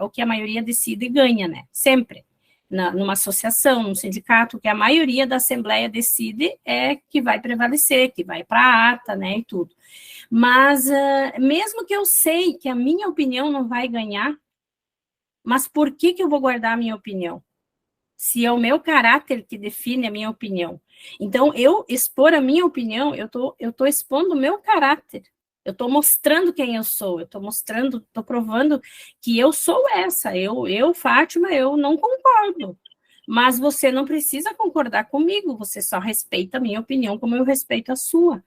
o que a maioria decide ganha, né, sempre. Numa associação, num sindicato, o que a maioria da assembleia decide é que vai prevalecer, que vai para a ata, né, e tudo. Mas, mesmo que eu sei que a minha opinião não vai ganhar, mas por que eu vou guardar a minha opinião? Se é o meu caráter que define a minha opinião. Então, eu expor a minha opinião, eu tô expondo o meu caráter. Eu estou mostrando quem eu sou, estou provando que eu sou essa. Eu, Fátima, eu não concordo. Mas você não precisa concordar comigo, você só respeita a minha opinião como eu respeito a sua.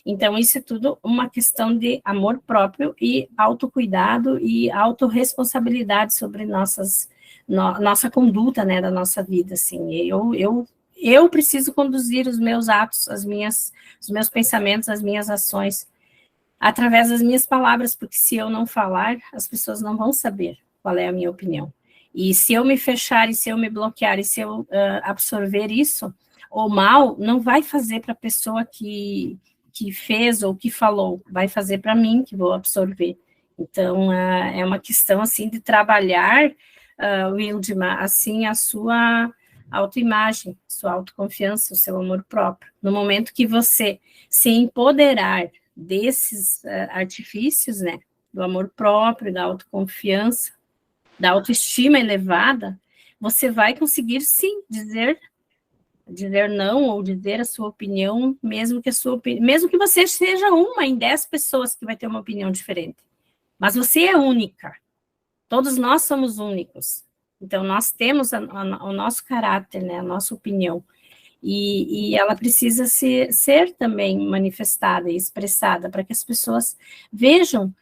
Então, isso é tudo uma questão de amor próprio e autocuidado e autorresponsabilidade sobre nossa conduta, né, da nossa vida, assim. Eu preciso conduzir os meus atos, os meus pensamentos, as minhas ações, através das minhas palavras, porque se eu não falar, as pessoas não vão saber qual é a minha opinião. E se eu me fechar, e se eu me bloquear, e se eu absorver isso, o mal não vai fazer para a pessoa que fez ou que falou, vai fazer para mim, que vou absorver. Então, é uma questão, assim, de trabalhar, Wildemar, assim, a sua autoimagem, sua autoconfiança, o seu amor próprio. No momento que você se empoderar desses artifícios, né, do amor próprio, da autoconfiança, da autoestima elevada, você vai conseguir, sim, dizer não ou dizer a sua opinião, mesmo que você seja uma em 10 pessoas que vai ter uma opinião diferente. Mas você é única. Todos nós somos únicos. Então, nós temos o nosso caráter, né, a nossa opinião. E ela precisa ser também manifestada e expressada para que as pessoas vejam,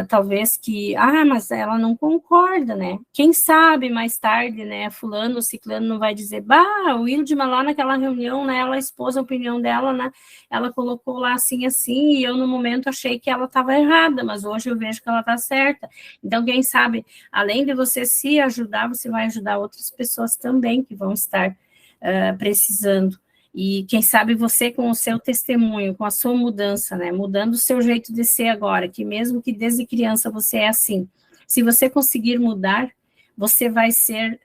talvez que, mas ela não concorda, né? Quem sabe mais tarde, né, fulano ou ciclano não vai dizer, o Wildma lá naquela reunião, né, ela expôs a opinião dela, né, ela colocou lá assim, e eu no momento achei que ela estava errada, mas hoje eu vejo que ela está certa. Então, quem sabe, além de você se ajudar, você vai ajudar outras pessoas também que vão estar precisando. E quem sabe você com o seu testemunho, com a sua mudança, né, mudando o seu jeito de ser agora, que mesmo que desde criança você é assim, se você conseguir mudar, você vai ser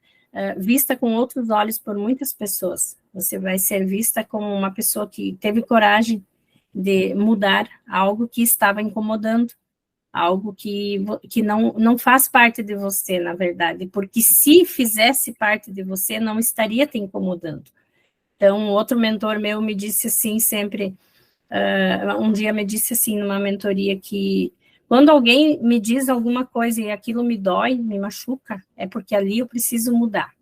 vista com outros olhos por muitas pessoas, você vai ser vista como uma pessoa que teve coragem de mudar algo que estava incomodando, algo que não faz parte de você, na verdade, porque se fizesse parte de você, não estaria te incomodando. Então, outro mentor meu me disse assim, sempre, um dia me disse assim, numa mentoria, que quando alguém me diz alguma coisa e aquilo me dói, me machuca, é porque ali eu preciso mudar.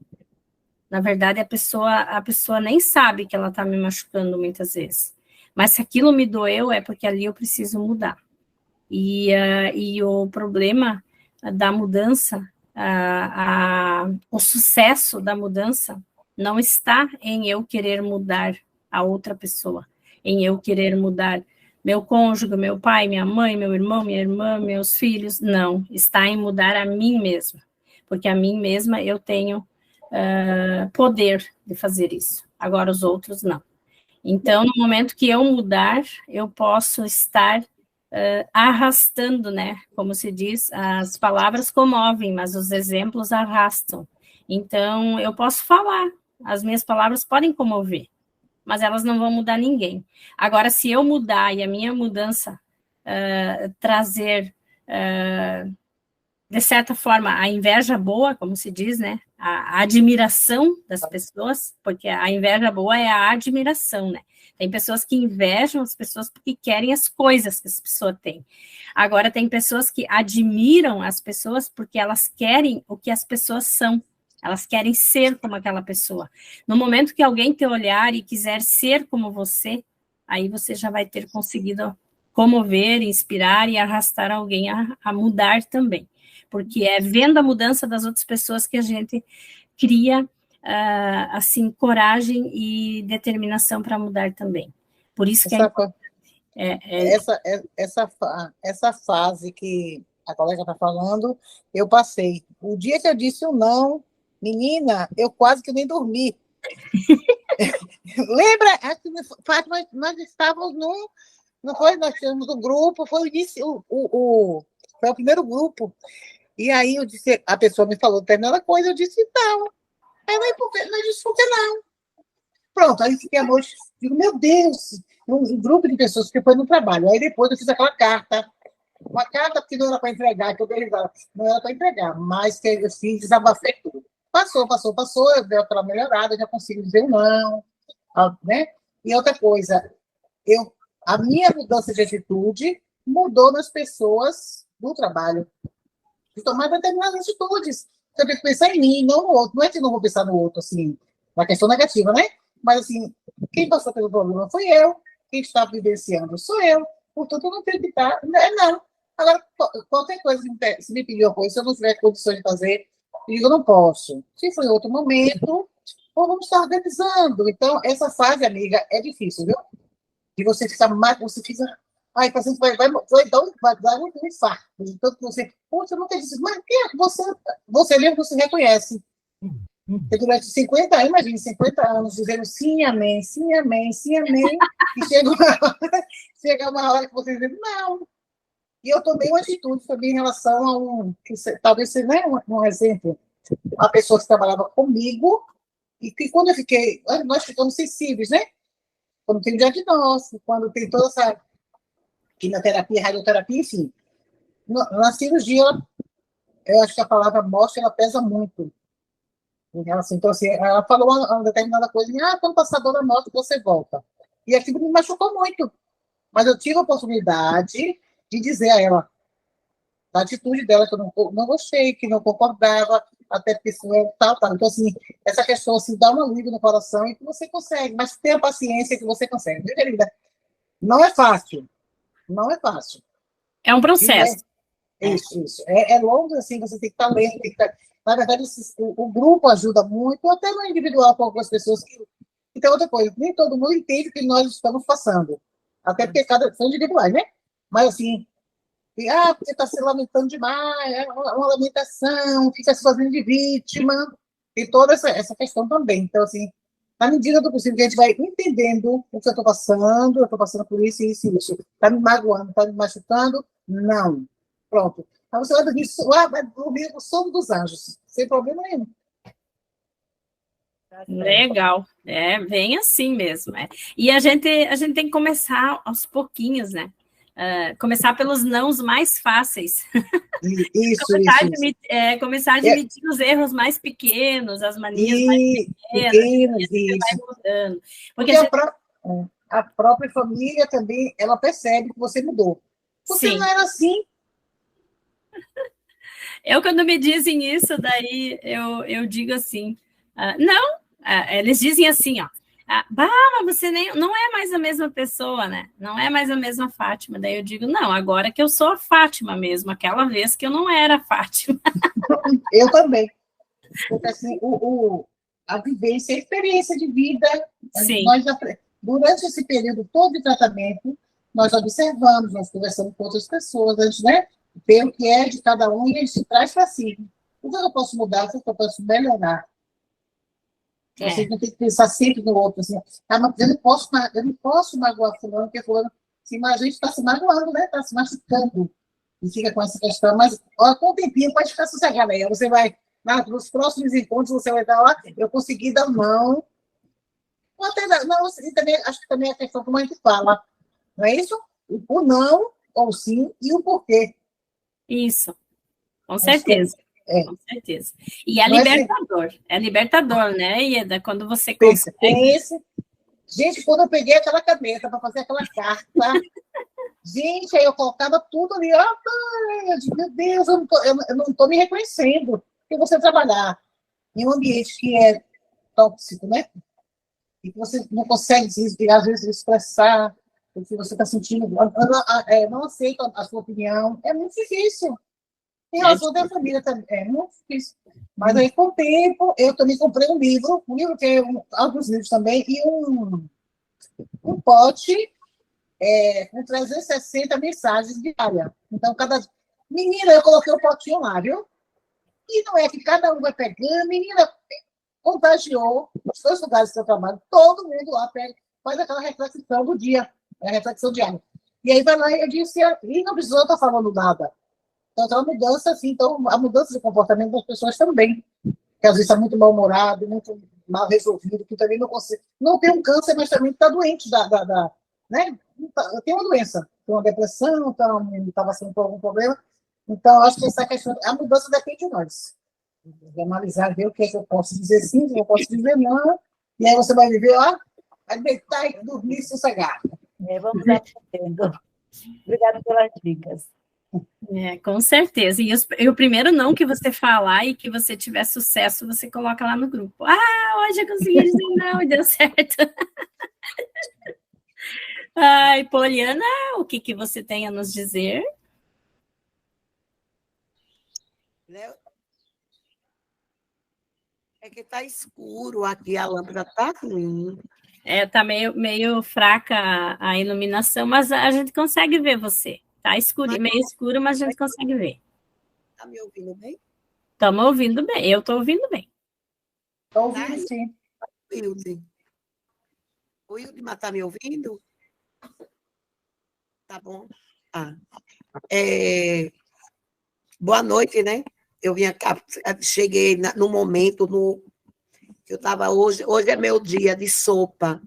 Na verdade, a pessoa nem sabe que ela está me machucando muitas vezes. Mas se aquilo me doeu, é porque ali eu preciso mudar. E o problema da mudança, o sucesso da mudança, não está em eu querer mudar a outra pessoa, em eu querer mudar meu cônjuge, meu pai, minha mãe, meu irmão, minha irmã, meus filhos, não, está em mudar a mim mesma, porque a mim mesma eu tenho poder de fazer isso, agora os outros não. Então, no momento que eu mudar, eu posso estar arrastando, né, como se diz, as palavras comovem, mas os exemplos arrastam. Então, eu posso falar, as minhas palavras podem comover, mas elas não vão mudar ninguém. Agora, se eu mudar e a minha mudança trazer, de certa forma, a inveja boa, como se diz, né, a admiração das pessoas, porque a inveja boa é a admiração, né? Tem pessoas que invejam as pessoas porque querem as coisas que as pessoas têm. Agora, tem pessoas que admiram as pessoas porque elas querem o que as pessoas são. Elas querem ser como aquela pessoa. No momento que alguém te olhar e quiser ser como você, aí você já vai ter conseguido comover, inspirar e arrastar alguém a mudar também. Porque é vendo a mudança das outras pessoas que a gente cria, assim, coragem e determinação para mudar também. Por isso que essa fase que a colega está falando, eu passei. O dia que eu disse o não, menina, eu quase que nem dormi. Lembra? Acho que, Fátima, nós estávamos não foi? Nós tínhamos um grupo, foi o primeiro grupo. E aí eu disse, a pessoa me falou determinada coisa, eu disse não. Aí eu disse, por que não? Pronto, aí fiquei à noite, digo, meu Deus, um grupo de pessoas que foi no trabalho. Aí depois eu fiz aquela carta, uma carta que não era para entregar, que eu dei risada, não era para entregar, mas que eu fiz, desabafei tudo. Passou, eu dei aquela melhorada, eu já consigo dizer um não, né? E outra coisa, a minha mudança de atitude mudou nas pessoas do trabalho, de tomar determinadas atitudes. Eu tenho que pensar em mim, não no outro. Não é que não vou pensar no outro, assim, na questão negativa, né? Mas, assim, quem passou pelo problema foi eu, quem está vivenciando sou eu, portanto, eu não tenho que estar. Não. Agora, qualquer coisa, se me pedir uma coisa, se eu não tiver condições de fazer, eu digo, não posso. Se for em outro momento, ou vamos estar organizando. Então, essa fase, amiga, é difícil, viu? De você ficar mais, você fica. Ai, o paciente vai dar um infarto. Tanto que você. Poxa, eu nunca disse, mas você lembra que você reconhece. Porque durante 50 anos, imagine, 50 anos, dizendo sim, amém, sim, amém, sim, amém, e chega uma hora que você diz, não. E eu tomei uma atitude também em relação que talvez seja, né, um exemplo, uma pessoa que trabalhava comigo, e que quando eu fiquei, nós ficamos sensíveis, né? Quando tem diagnóstico, quando tem toda essa quimioterapia, radioterapia, enfim. Na cirurgia, eu acho que a palavra morte, ela pesa muito. Então, assim, ela falou uma determinada coisa, quando passar a dor da morte, você volta. E aquilo me machucou muito. Mas eu tive a oportunidade de dizer a ela, da atitude dela, que eu não gostei, que não concordava, até porque isso é tal, tal. Então, assim, essa questão, assim, dá uma alívio no coração e que você consegue, mas tenha paciência que você consegue, viu, querida? Não é fácil, não é fácil. É um E não é, processo. isso. É longo, assim, você tem que estar lendo, tem que estar... Na verdade, o grupo ajuda muito, até no individual, com algumas pessoas que... Então, outra coisa, nem todo mundo entende o que nós estamos passando. Até porque são individuais, né? Mas, assim, você está se lamentando demais, é uma lamentação, fica se fazendo de vítima, e toda essa questão também. Então, assim, na medida do possível, que a gente vai entendendo o que eu estou passando por isso, isso e isso. Está me magoando, está me machucando? Não. Pronto. Então, você vai dormir no sono dos anjos, sem problema nenhum. Legal, vem assim mesmo. E a gente tem que começar aos pouquinhos, né? Começar pelos nãos mais fáceis. Começar a admitir os erros mais pequenos, as manias mais pequenas, e vai mudando. Porque a própria família também, ela percebe que você mudou. Você não era assim. Quando me dizem isso, daí eu digo assim, não, eles dizem assim, ó, mas você não é mais a mesma pessoa, né? Não é mais a mesma Fátima. Daí eu digo, não, agora que eu sou a Fátima mesmo, aquela vez que eu não era a Fátima. Eu também. Porque, assim, a vivência, a experiência de vida, sim, durante esse período todo de tratamento, nós observamos, nós conversamos com outras pessoas, a gente, né, ver o que é de cada um e a gente traz para si. O que eu posso mudar, o que eu posso melhorar. Você não tem que pensar sempre no outro, assim, mas eu não posso magoar fulano, porque fulano, assim, mas a gente está se magoando, né? Está se machucando. E fica com essa questão, mas com o tempinho pode ficar sossegada aí. Você vai, nos próximos encontros, você vai dar, eu consegui dar mão. Ou até, não, e também, acho que também é a questão como a gente fala, não é isso? O não, ou sim, e o porquê. Isso, com certeza. Com certeza. E é libertador, né, Ieda? Quando você consegue... Gente, quando eu peguei aquela caneta para fazer aquela carta, gente, aí eu colocava tudo ali, eu digo, meu Deus, eu não estou me reconhecendo. Porque você trabalhar em um ambiente que é tóxico, né? E que você não consegue, às vezes, expressar o que você está sentindo, não aceita a sua opinião, é muito difícil. Em relação da família também, é muito difícil. Mas aí, com o tempo, eu também comprei um livro que é alguns livros também, e um pote com 360 mensagens diárias. Então, menina, eu coloquei um potinho lá, viu? E não é que cada um vai pegando, menina, contagiou os dois lugares que eu trabalho, todo mundo lá pega, faz aquela reflexão do dia, a reflexão diária. E aí vai lá e eu disse, e não precisou estar falando nada. Então, a mudança, assim, a mudança de comportamento das pessoas também, que às vezes está muito mal-humorado, muito mal resolvido, que também não consegue, não tem um câncer, mas também está doente, né? Tem uma doença, tem uma depressão, está passando por algum problema. Então, eu acho que essa questão, a mudança depende de nós. De analisar, ver o que é que eu posso dizer sim, o que eu posso dizer não, e aí você vai viver, vai deitar e dormir sossegado. Vamos aprendendo. Obrigada pelas dicas. Com certeza. E o primeiro não que você falar e que você tiver sucesso, você coloca lá no grupo. Hoje eu consegui dizer não e deu certo. Ai, Poliana, o que você tem a nos dizer? É que está escuro aqui, a lâmpada está ruim. Tá meio fraca a iluminação, mas a gente consegue ver você. Tá escuro, meio escuro, mas a gente consegue ver. Está me ouvindo bem? Estamos ouvindo bem. Eu estou ouvindo bem. Estou ouvindo, sim. O Hildemar está me ouvindo? Tá bom. Boa noite, né? Eu vim cá, cheguei no momento que eu estava hoje é meu dia de sopa.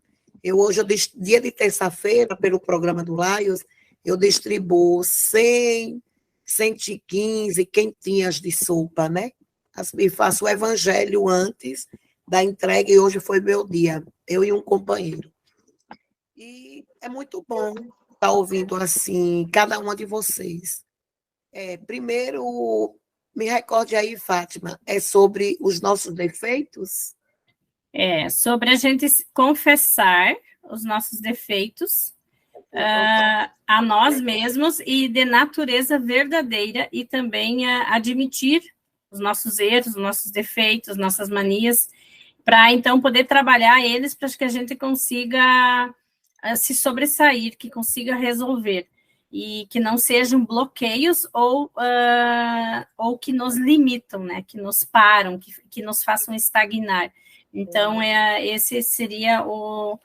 Dia de terça-feira, pelo programa do Laios, eu distribuo 115 quentinhas de sopa, né? E faço o evangelho antes da entrega, e hoje foi meu dia, eu e um companheiro. E é muito bom estar ouvindo assim, cada uma de vocês. Primeiro, me recorde aí, Fátima, é sobre os nossos defeitos? Sobre a gente confessar os nossos defeitos a nós mesmos e de natureza verdadeira, e também admitir os nossos erros, os nossos defeitos, nossas manias, para então poder trabalhar eles para que a gente consiga se sobressair, que consiga resolver, e que não sejam bloqueios ou que nos limitam, né, que nos param, que nos façam estagnar. Então, esse seria o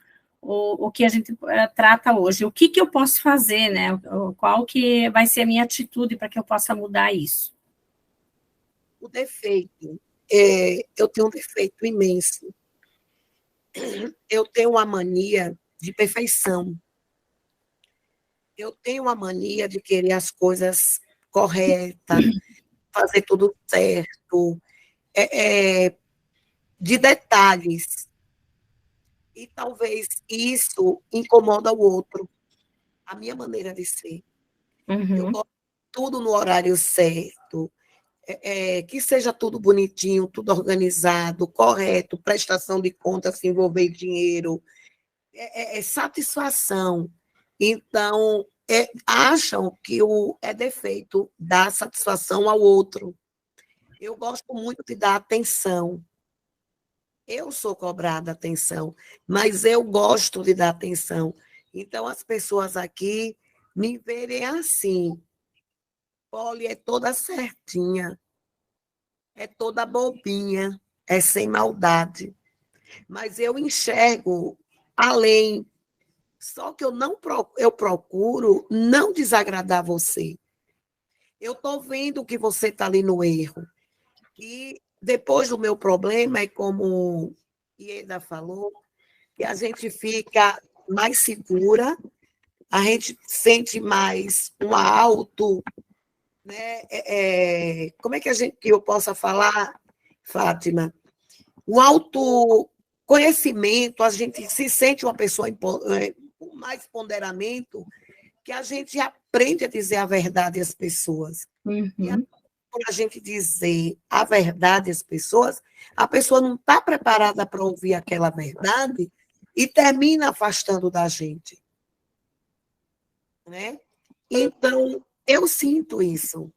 que a gente trata hoje. O que eu posso fazer, né? Qual que vai ser a minha atitude para que eu possa mudar isso? O defeito. Eu tenho um defeito imenso. Eu tenho uma mania de perfeição. Eu tenho uma mania de querer as coisas corretas, fazer tudo certo, de detalhes. E talvez isso incomoda o outro, a minha maneira de ser. Eu gosto de tudo no horário certo, que seja tudo bonitinho, tudo organizado, correto, prestação de contas, se envolver dinheiro, satisfação. Então, acham que é defeito dar satisfação ao outro. Eu gosto muito de dar atenção. Eu sou cobrada atenção, mas eu gosto de dar atenção. Então, as pessoas aqui me verem assim. Polly é toda certinha, é toda bobinha, é sem maldade. Mas eu enxergo além. Só que eu procuro não desagradar você. Eu estou vendo que você está ali no erro. E depois do meu problema, é como Ieda falou, que a gente fica mais segura, a gente sente mais um alto, né? Como é que eu possa falar, Fátima? Um autoconhecimento, a gente se sente uma pessoa com mais ponderamento, que a gente aprende a dizer a verdade às pessoas. E por a gente dizer a verdade às pessoas, a pessoa não está preparada para ouvir aquela verdade e termina afastando da gente. Né? Então, eu sinto isso.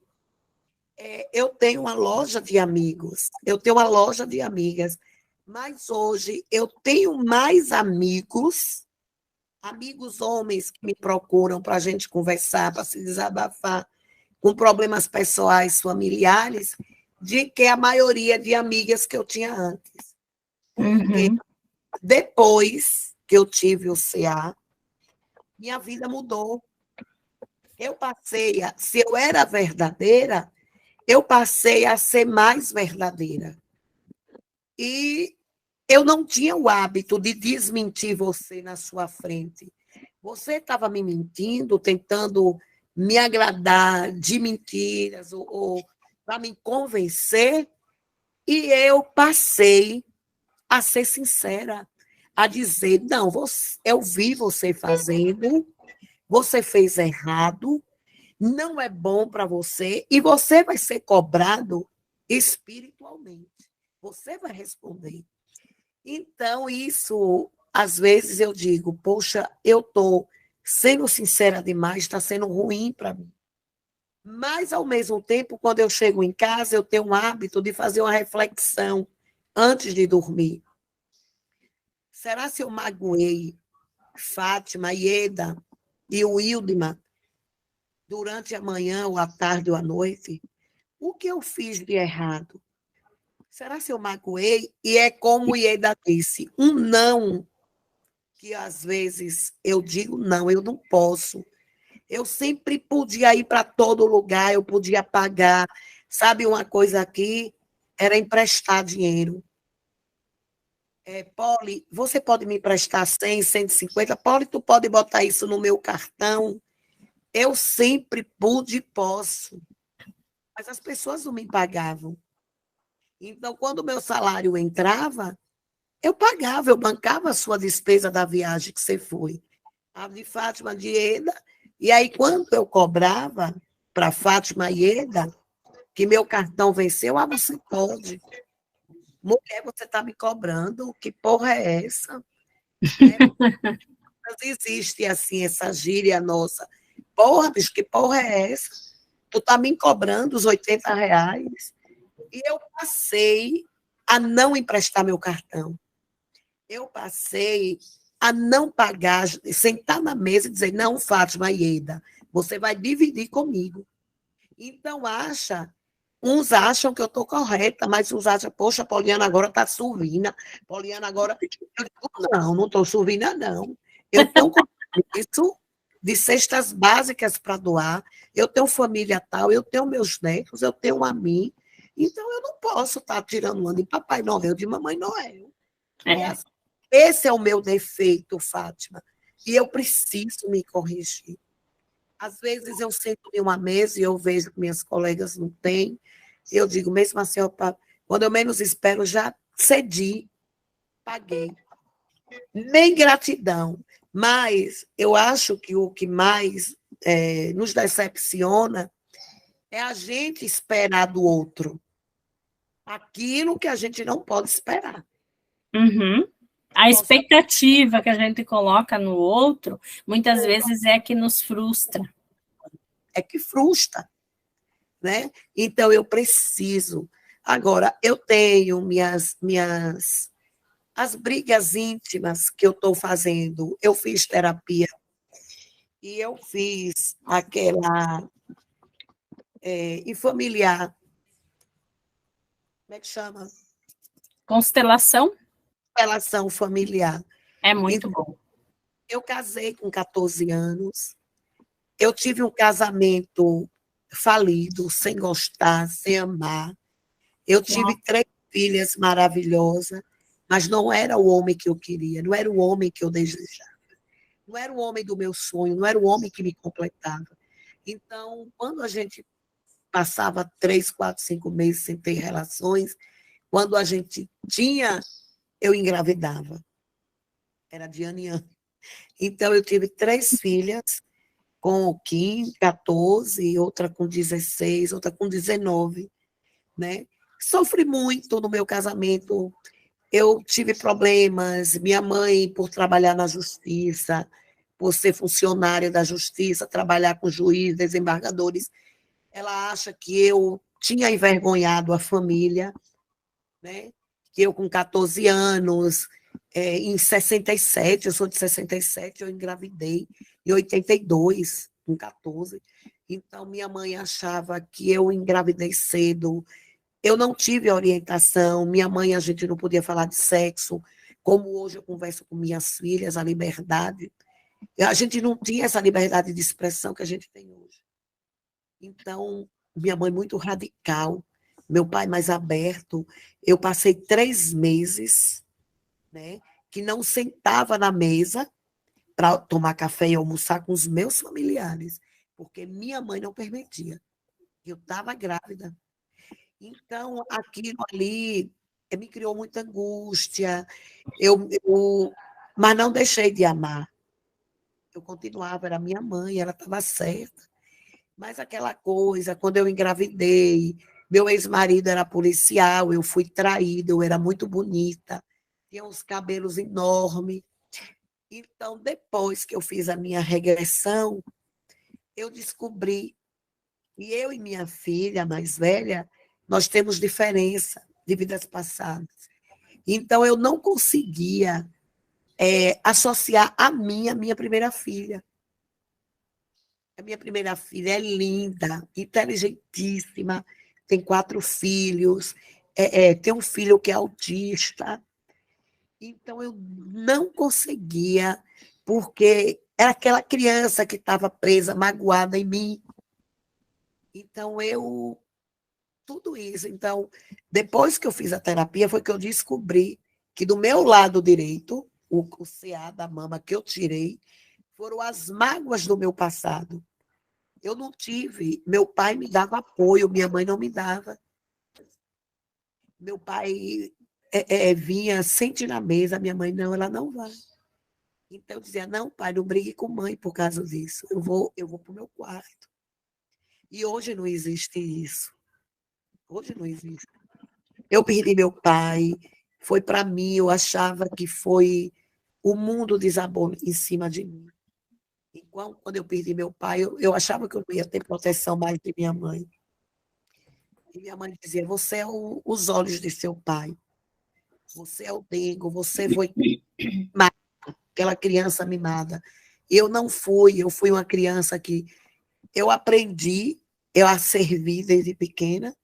Eu tenho uma loja de amigos, eu tenho uma loja de amigas, mas hoje eu tenho mais amigos homens que me procuram para a gente conversar, para se desabafar, com problemas pessoais, familiares, de que a maioria de amigas que eu tinha antes. Porque depois que eu tive o CA, minha vida mudou. Se eu era verdadeira, eu passei a ser mais verdadeira. E eu não tinha o hábito de desmentir você na sua frente. Você estava me mentindo, tentando me agradar de mentiras ou para me convencer, e eu passei a ser sincera, a dizer, não, eu vi você fazendo, você fez errado, não é bom para você, e você vai ser cobrado espiritualmente. Você vai responder. Então, isso, às vezes eu digo, poxa, eu estou sendo sincera demais, está sendo ruim para mim. Mas, ao mesmo tempo, quando eu chego em casa, eu tenho um hábito de fazer uma reflexão antes de dormir. Será se eu magoei Fátima, Ieda e o Wildman durante a manhã, ou a tarde, ou a noite? O que eu fiz de errado? Será se eu magoei? E é como Ieda disse, um não, que às vezes eu digo, não, eu não posso. Eu sempre podia ir para todo lugar, eu podia pagar. Sabe uma coisa aqui? Era emprestar dinheiro. Polly, você pode me emprestar 100, 150? Polly, tu pode botar isso no meu cartão? Eu sempre pude e posso. Mas as pessoas não me pagavam. Então, quando o meu salário entrava, eu pagava, eu bancava a sua despesa da viagem que você foi. A de Fátima, de Ieda. E aí, quando eu cobrava, para Fátima Ieda que meu cartão venceu. Ah, você pode. Mulher, você está me cobrando? Que porra é essa? Né? Mas existe assim essa gíria nossa. Porra, bicho, que porra é essa? Tu tá me cobrando os R$ 80. E eu passei a não emprestar meu cartão. Eu passei a não pagar, sentar na mesa e dizer, não, Fátima Ieda, você vai dividir comigo. Então, uns acham que eu estou correta, mas uns acham, poxa, Poliana agora está survina. Poliana agora. Eu digo, não estou survina, não. Eu tenho compromisso de cestas básicas para doar, eu tenho família tal, eu tenho meus netos, eu tenho a mim. Então, eu não posso estar tirando onda de Papai Noel, de Mamãe Noel. É. Esse é o meu defeito, Fátima. E eu preciso me corrigir. Às vezes eu sento em uma mesa e eu vejo que minhas colegas não têm. Eu digo, mesmo assim, quando eu menos espero, já cedi, paguei. Nem gratidão. Mas eu acho que o que mais nos decepciona é a gente esperar do outro aquilo que a gente não pode esperar. Uhum. A expectativa que a gente coloca no outro, muitas vezes é que nos frustra. É que frustra, né? Então, eu preciso. Agora, eu tenho as brigas íntimas que eu estou fazendo. Eu fiz terapia e eu fiz aquela em familiar. Como é que chama? Constelação Relação familiar. é muito Então, bom. eu casei com 14 anos. Eu tive um casamento falido, sem gostar, sem amar. Eu tive 3 filhas maravilhosas, mas não era o homem que eu queria, não era o homem que eu desejava. Não era o homem do meu sonho, não era o homem que me completava. Então, quando a gente passava 3, 4, 5 meses sem ter relações, quando a gente tinha, eu engravidava. Era de ano em ano. Então, eu tive 3 filhas, com o Kim, 14, outra com 16, outra com 19, né? Sofri muito no meu casamento. Eu tive problemas. Minha mãe, por trabalhar na justiça, por ser funcionária da justiça, trabalhar com juízes, desembargadores, ela acha que eu tinha envergonhado a família, né? Que eu, com 14 anos, em 67, eu sou de 67, eu engravidei em 82, com 14. Então, minha mãe achava que eu engravidei cedo. Eu não tive orientação. Minha mãe, a gente não podia falar de sexo. Como hoje eu converso com minhas filhas, a liberdade. A gente não tinha essa liberdade de expressão que a gente tem hoje. Então, minha mãe muito radical, meu pai mais aberto. Eu passei 3 meses, né, que não sentava na mesa para tomar café e almoçar com os meus familiares, porque minha mãe não permitia. Eu estava grávida. Então, aquilo ali me criou muita angústia, mas não deixei de amar. Eu continuava, era minha mãe, ela estava certa. Mas aquela coisa, quando eu engravidei, meu ex-marido era policial, eu fui traída, eu era muito bonita, tinha uns cabelos enormes. Então, depois que eu fiz a minha regressão, eu descobri que eu e minha filha mais velha, nós temos diferença de vidas passadas. Então, eu não conseguia associar a minha primeira filha. A minha primeira filha é linda, inteligentíssima, tem 4 filhos, tem um filho que é autista. Então, eu não conseguia, porque era aquela criança que estava presa, magoada em mim. Então, tudo isso. Então, depois que eu fiz a terapia, foi que eu descobri que do meu lado direito, o CA da mama que eu tirei, foram as mágoas do meu passado. Eu não tive. Meu pai me dava apoio, minha mãe não me dava. Meu pai vinha, sente na mesa, minha mãe, não, ela não vai. Então, eu dizia, não, pai, não brigue com mãe por causa disso. Eu vou para o meu quarto. E hoje não existe isso. Hoje não existe. Eu perdi meu pai, foi para mim, eu achava que foi o mundo desabou em cima de mim. Enquanto, quando eu perdi meu pai, eu achava que eu não ia ter proteção mais de minha mãe. E minha mãe dizia: você é os olhos de seu pai, você é o dengo, você foi aquela criança mimada. Eu não fui, eu fui uma criança que eu aprendi eu a servir desde pequena,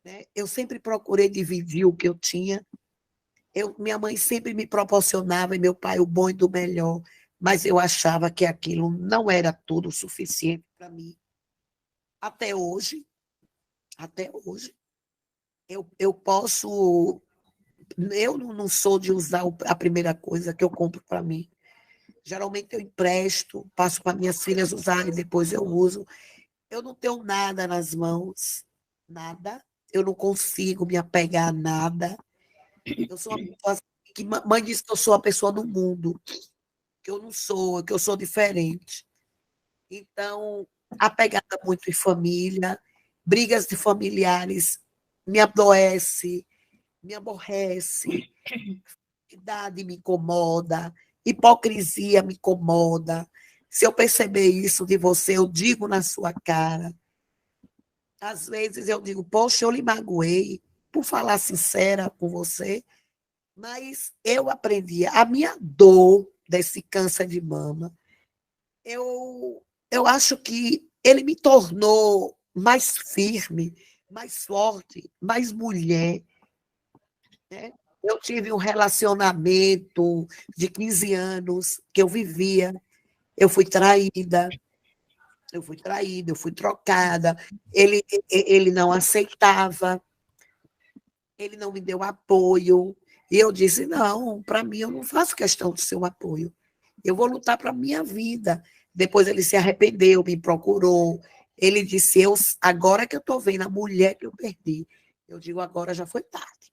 né? Eu sempre procurei dividir o que eu tinha. Minha mãe sempre me proporcionava, e meu pai, o bom e do melhor, mas eu achava que aquilo não era tudo suficiente para mim. Até hoje, eu posso. Eu não sou de usar a primeira coisa que eu compro para mim. Geralmente eu empresto, passo para minhas filhas usarem, depois eu uso. Eu não tenho nada nas mãos, nada. Eu não consigo me apegar a nada. Eu sou uma pessoa que mãe diz que eu sou a pessoa do mundo, que eu não sou, que eu sou diferente. Então, apegada muito em família, brigas de familiares me adoece, me aborrece, idade me incomoda, hipocrisia me incomoda. Se eu perceber isso de você, eu digo na sua cara. Às vezes eu digo, poxa, eu lhe magoei por falar sincera com você, mas eu aprendi a minha dor desse câncer de mama. Eu acho que ele me tornou mais firme, mais forte, mais mulher, né? Eu tive um relacionamento de 15 anos que eu vivia, eu fui traída, eu fui trocada, ele não aceitava, ele não me deu apoio, e eu disse, não, para mim eu não faço questão do seu apoio, eu vou lutar para a minha vida. Depois ele se arrependeu, me procurou, ele disse, agora que eu estou vendo a mulher que eu perdi, eu digo, agora já foi tarde.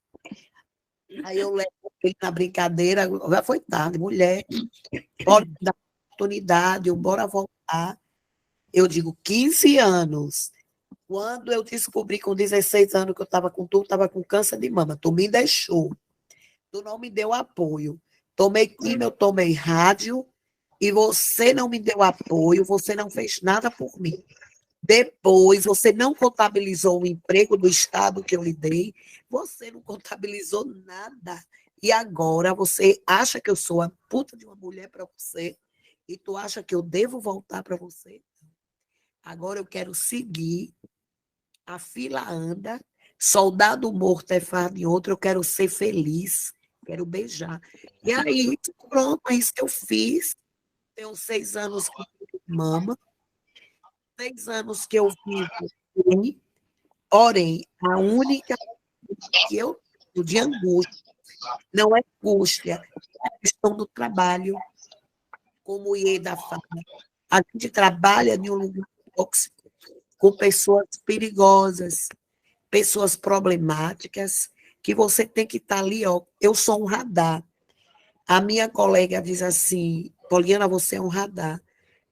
Aí eu levo ele na brincadeira, já foi tarde, mulher, bora dar oportunidade, bora voltar. Eu digo, 15 anos. Quando eu descobri com 16 anos que eu estava com tudo, estava com câncer de mama, tu me deixou, tu não me deu apoio. Tomei quimio, eu tomei rádio, e você não me deu apoio, você não fez nada por mim. Depois, você não contabilizou o emprego do Estado que eu lhe dei, você não contabilizou nada. E agora você acha que eu sou a puta de uma mulher para você, e tu acha que eu devo voltar para você? Agora eu quero seguir, a fila anda, soldado morto é fardo em outro, eu quero ser feliz, quero beijar. E aí, pronto, é isso que eu fiz. Tenho 6 anos que eu mama, 6 anos que eu vivo, porém, a única que eu tenho de angústia, não é angústia, é a questão do trabalho, como o Ieda fala. A gente trabalha em um lugar tóxico, com pessoas perigosas, pessoas problemáticas, que você tem que estar ali, ó. Eu sou um radar. A minha colega diz assim, Poliana, você é um radar.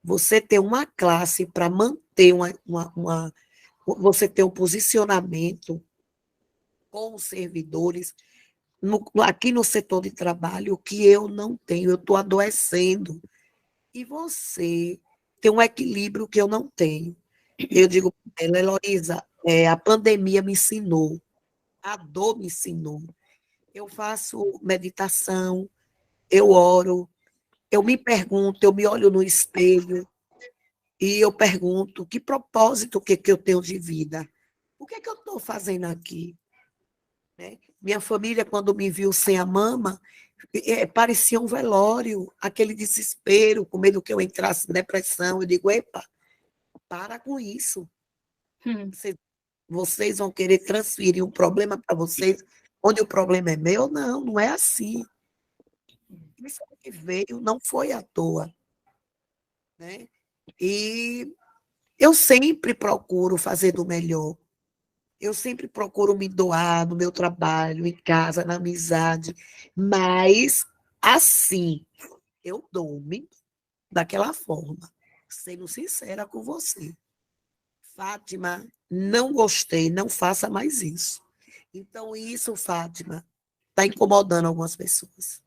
Você tem uma classe para manter você ter um posicionamento com os servidores aqui no setor de trabalho que eu não tenho, eu estou adoecendo. E você tem um equilíbrio que eu não tenho. Eu digo para ela, Heloísa, a pandemia me ensinou, a dor me ensinou. Eu faço meditação, eu oro, eu me pergunto, eu me olho no espelho e eu pergunto que propósito que eu tenho de vida? O que é que eu estou fazendo aqui? Né? Minha família, quando me viu sem a mama, parecia um velório, aquele desespero, com medo que eu entrasse em depressão. Eu digo, epa, para com isso. Vocês vão querer transferir um problema para vocês, onde o problema é meu? Não, não é assim. Isso que veio não foi à toa. Né? E eu sempre procuro fazer do melhor. Eu sempre procuro me doar no meu trabalho, em casa, na amizade. Mas, assim, eu dou-me daquela forma, sendo sincera com você. Fátima, não gostei, não faça mais isso. Então, isso, Fátima, está incomodando algumas pessoas.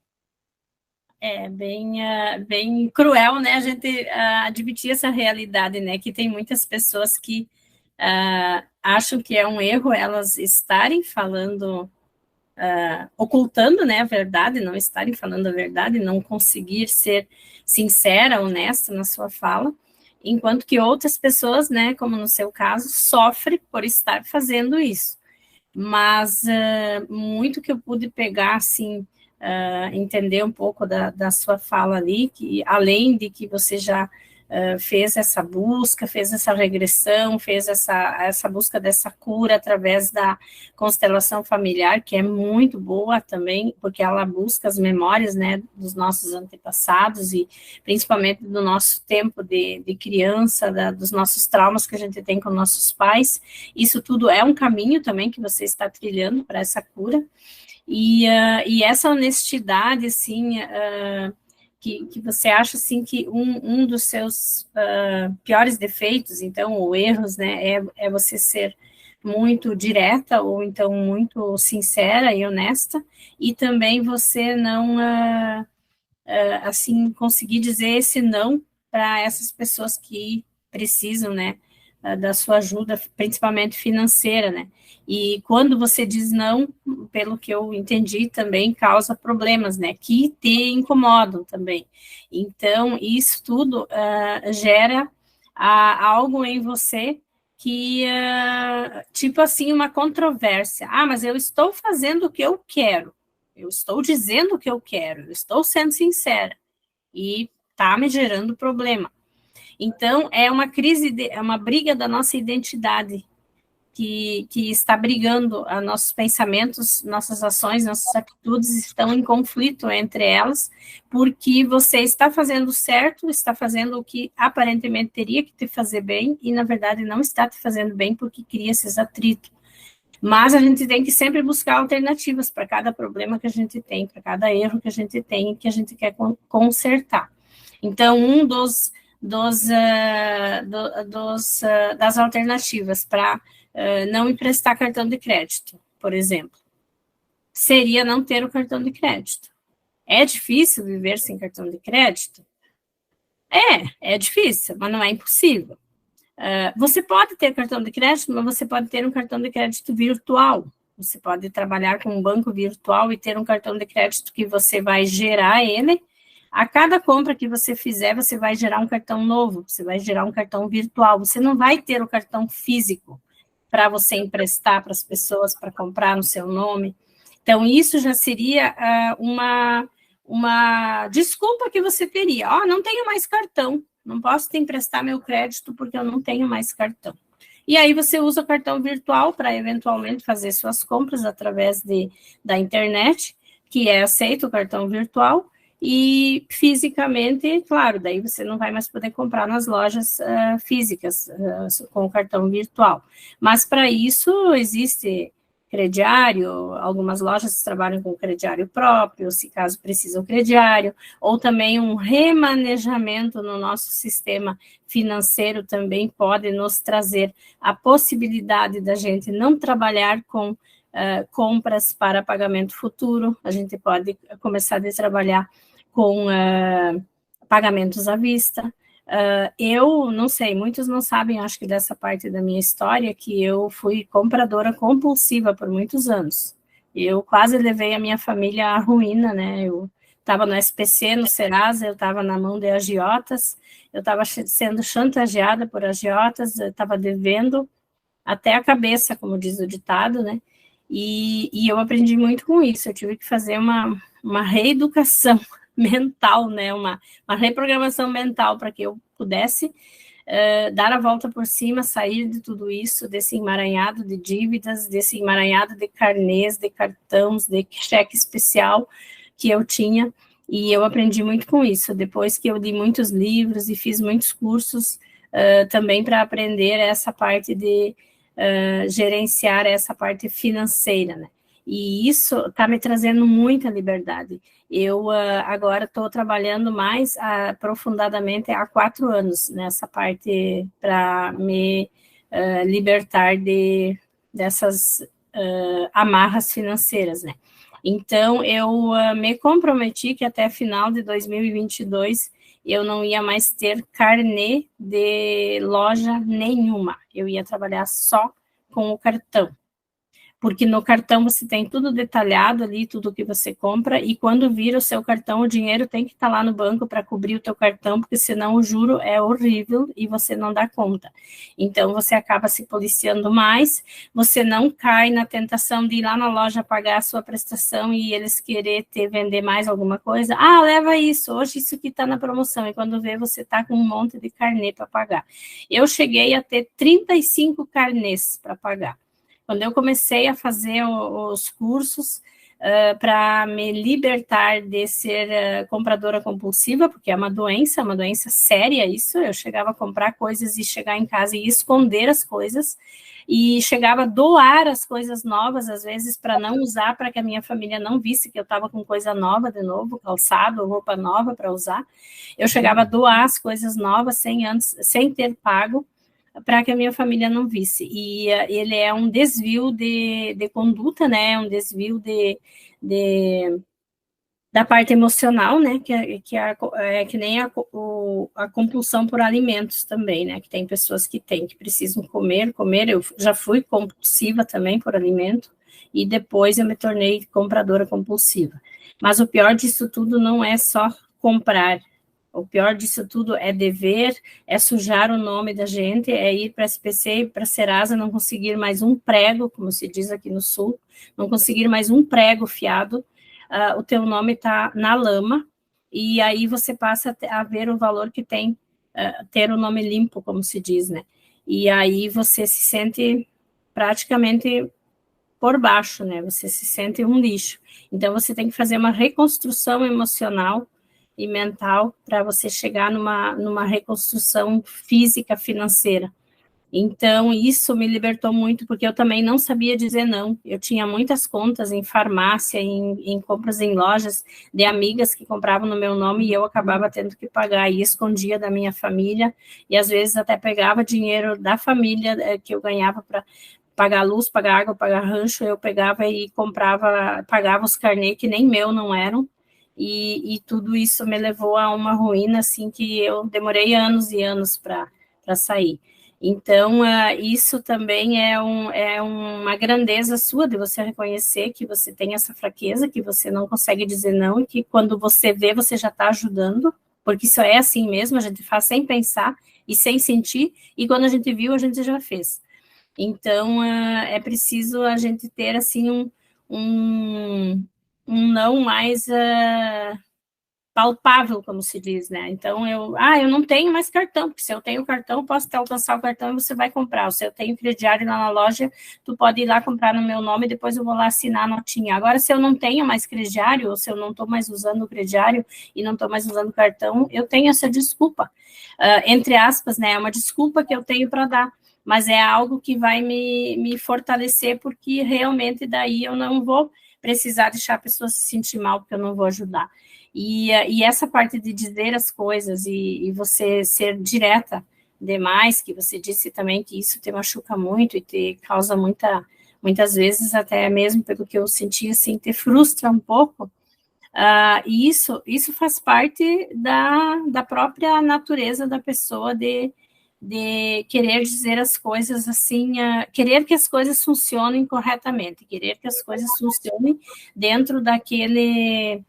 É bem cruel, né, a gente admitir essa realidade, né, que tem muitas pessoas que acham que é um erro elas estarem falando, ocultando, né, a verdade, não estarem falando a verdade, não conseguir ser sincera, honesta na sua fala, enquanto que outras pessoas, né, como no seu caso, sofrem por estar fazendo isso. Mas muito que eu pude pegar, assim, entender um pouco da sua fala ali, que além de que você já fez essa busca, fez essa regressão, fez essa busca dessa cura através da constelação familiar, que é muito boa também, porque ela busca as memórias, né, dos nossos antepassados e principalmente do nosso tempo de criança, dos nossos traumas que a gente tem com nossos pais. Isso tudo é um caminho também que você está trilhando para essa cura. E essa honestidade, assim, que você acha, assim, que um dos seus piores defeitos, então, ou erros, né, é você ser muito direta, ou então muito sincera e honesta, e também você não, assim, conseguir dizer esse não para essas pessoas que precisam, né, da sua ajuda, principalmente financeira, né? E quando você diz não, pelo que eu entendi, também causa problemas, né? Que te incomodam também. Então, isso tudo gera algo em você que, tipo assim, uma controvérsia. Ah, mas eu estou fazendo o que eu quero. Eu estou dizendo o que eu quero. Eu estou sendo sincera. E está me gerando problema. Então, é uma crise, é uma briga da nossa identidade que está brigando a nossos pensamentos, nossas ações, nossas atitudes estão em conflito entre elas, porque você está fazendo certo, está fazendo o que aparentemente teria que te fazer bem, e na verdade não está te fazendo bem porque cria esses atritos. Mas a gente tem que sempre buscar alternativas para cada problema que a gente tem, para cada erro que a gente tem e que a gente quer consertar. Então, das alternativas para não emprestar cartão de crédito, por exemplo, seria não ter o cartão de crédito. É difícil viver sem cartão de crédito? É difícil, mas não é impossível. Você pode ter cartão de crédito, mas você pode ter um cartão de crédito virtual. Você pode trabalhar com um banco virtual e ter um cartão de crédito que você vai gerar ele. A cada compra que você fizer, você vai gerar um cartão novo, você vai gerar um cartão virtual. Você não vai ter o cartão físico para você emprestar para as pessoas, para comprar no seu nome. Então, isso já seria uma desculpa que você teria. Não tenho mais cartão, não posso te emprestar meu crédito porque eu não tenho mais cartão. E aí você usa o cartão virtual para eventualmente fazer suas compras através da internet, que é aceito o cartão virtual, e fisicamente, claro, daí você não vai mais poder comprar nas lojas físicas com o cartão virtual. Mas para isso existe crediário, algumas lojas trabalham com crediário próprio, se caso precisa o crediário, ou também um remanejamento no nosso sistema financeiro também pode nos trazer a possibilidade da gente não trabalhar com compras para pagamento futuro, a gente pode começar a trabalhar com pagamentos à vista. Eu não sei, muitos não sabem, acho que dessa parte da minha história, que eu fui compradora compulsiva por muitos anos. Eu quase levei a minha família à ruína, né? Eu estava no SPC, no Serasa, eu estava na mão de agiotas, eu estava sendo chantageada por agiotas, eu estava devendo até a cabeça, como diz o ditado, né? E eu aprendi muito com isso, eu tive que fazer uma reeducação mental, né, uma reprogramação mental para que eu pudesse dar a volta por cima, sair de tudo isso, desse emaranhado de dívidas, desse emaranhado de carnês, de cartões, de cheque especial que eu tinha, e eu aprendi muito com isso, depois que eu li muitos livros e fiz muitos cursos também para aprender essa parte de gerenciar essa parte financeira, né? E isso está me trazendo muita liberdade. Eu agora estou trabalhando mais aprofundadamente há 4 anos nessa parte para me libertar dessas amarras financeiras, né? Então, eu me comprometi que até final de 2022 eu não ia mais ter carnê de loja nenhuma. Eu ia trabalhar só com o cartão. Porque no cartão você tem tudo detalhado ali, tudo que você compra, e quando vira o seu cartão, o dinheiro tem que estar lá no banco para cobrir o teu cartão, porque senão o juro é horrível e você não dá conta. Então, você acaba se policiando mais, você não cai na tentação de ir lá na loja pagar a sua prestação e eles querer vender mais alguma coisa. Ah, leva isso, hoje isso aqui está na promoção, e quando vê, você está com um monte de carnê para pagar. Eu cheguei a ter 35 carnês para pagar. Quando eu comecei a fazer os cursos para me libertar de ser compradora compulsiva, porque é uma doença séria isso, eu chegava a comprar coisas e chegar em casa e esconder as coisas, e chegava a doar as coisas novas, às vezes, para não usar, para que a minha família não visse que eu estava com coisa nova de novo, calçado, roupa nova para usar. Eu chegava a doar as coisas novas sem ter pago, para que a minha família não visse. E ele é um desvio de conduta, né? Um desvio da parte emocional, né? É que nem a compulsão por alimentos também, né? Que tem pessoas que precisam comer. Eu já fui compulsiva também por alimento, e depois eu me tornei compradora compulsiva. Mas o pior disso tudo não é só comprar. O pior disso tudo é dever, é sujar o nome da gente, é ir para a SPC e para a Serasa, não conseguir mais um prego, como se diz aqui no Sul, não conseguir mais um prego fiado, o teu nome está na lama, e aí você passa a ver o valor que tem ter o nome limpo, como se diz, né? E aí você se sente praticamente por baixo, né? Você se sente um lixo. Então, você tem que fazer uma reconstrução emocional e mental para você chegar numa reconstrução física, financeira. Então, isso me libertou muito, porque eu também não sabia dizer não. Eu tinha muitas contas em farmácia, em compras em lojas de amigas que compravam no meu nome, e eu acabava tendo que pagar, e escondia da minha família, e às vezes até pegava dinheiro da família que eu ganhava para pagar luz, pagar água, pagar rancho, eu pegava e pagava os carnês que nem meu não eram, e tudo isso me levou a uma ruína, assim, que eu demorei anos e anos para sair. Então, isso também é uma grandeza sua, de você reconhecer que você tem essa fraqueza, que você não consegue dizer não, e que quando você vê, você já está ajudando, porque isso é assim mesmo, a gente faz sem pensar e sem sentir, e quando a gente viu, a gente já fez. Então, é preciso a gente ter, assim, um não mais palpável, como se diz, né? Então, eu não tenho mais cartão, porque se eu tenho cartão, eu posso alcançar o cartão e você vai comprar. Se eu tenho crediário lá na loja, tu pode ir lá comprar no meu nome, depois eu vou lá assinar a notinha. Agora, se eu não tenho mais crediário, ou se eu não estou mais usando o crediário e não estou mais usando o cartão, eu tenho essa desculpa, entre aspas, né? É uma desculpa que eu tenho para dar, mas é algo que vai me fortalecer, porque realmente daí eu não vou precisar deixar a pessoa se sentir mal, porque eu não vou ajudar. E essa parte de dizer as coisas e você ser direta demais, que você disse também que isso te machuca muito e te causa muitas vezes, até mesmo pelo que eu senti, assim, te frustra um pouco. E isso faz parte da própria natureza da pessoa de querer dizer as coisas assim, querer que as coisas funcionem corretamente, querer que as coisas funcionem dentro daquele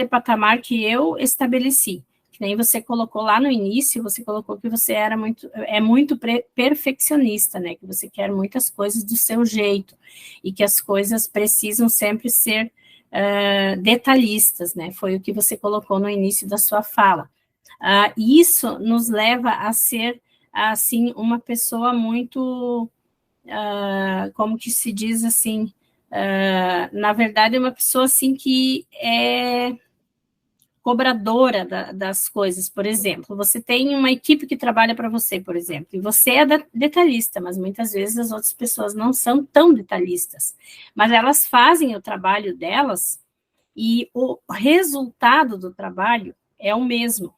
patamar que eu estabeleci. Que nem você colocou lá no início, você colocou que você é muito perfeccionista, né? Que você quer muitas coisas do seu jeito, e que as coisas precisam sempre ser detalhistas, né? Foi o que você colocou no início da sua fala. Isso nos leva a ser, assim, uma pessoa muito, como que se diz, assim, na verdade, é uma pessoa, assim, que é cobradora das coisas. Por exemplo, você tem uma equipe que trabalha para você, por exemplo, e você é detalhista, mas muitas vezes as outras pessoas não são tão detalhistas, mas elas fazem o trabalho delas, e o resultado do trabalho é o mesmo.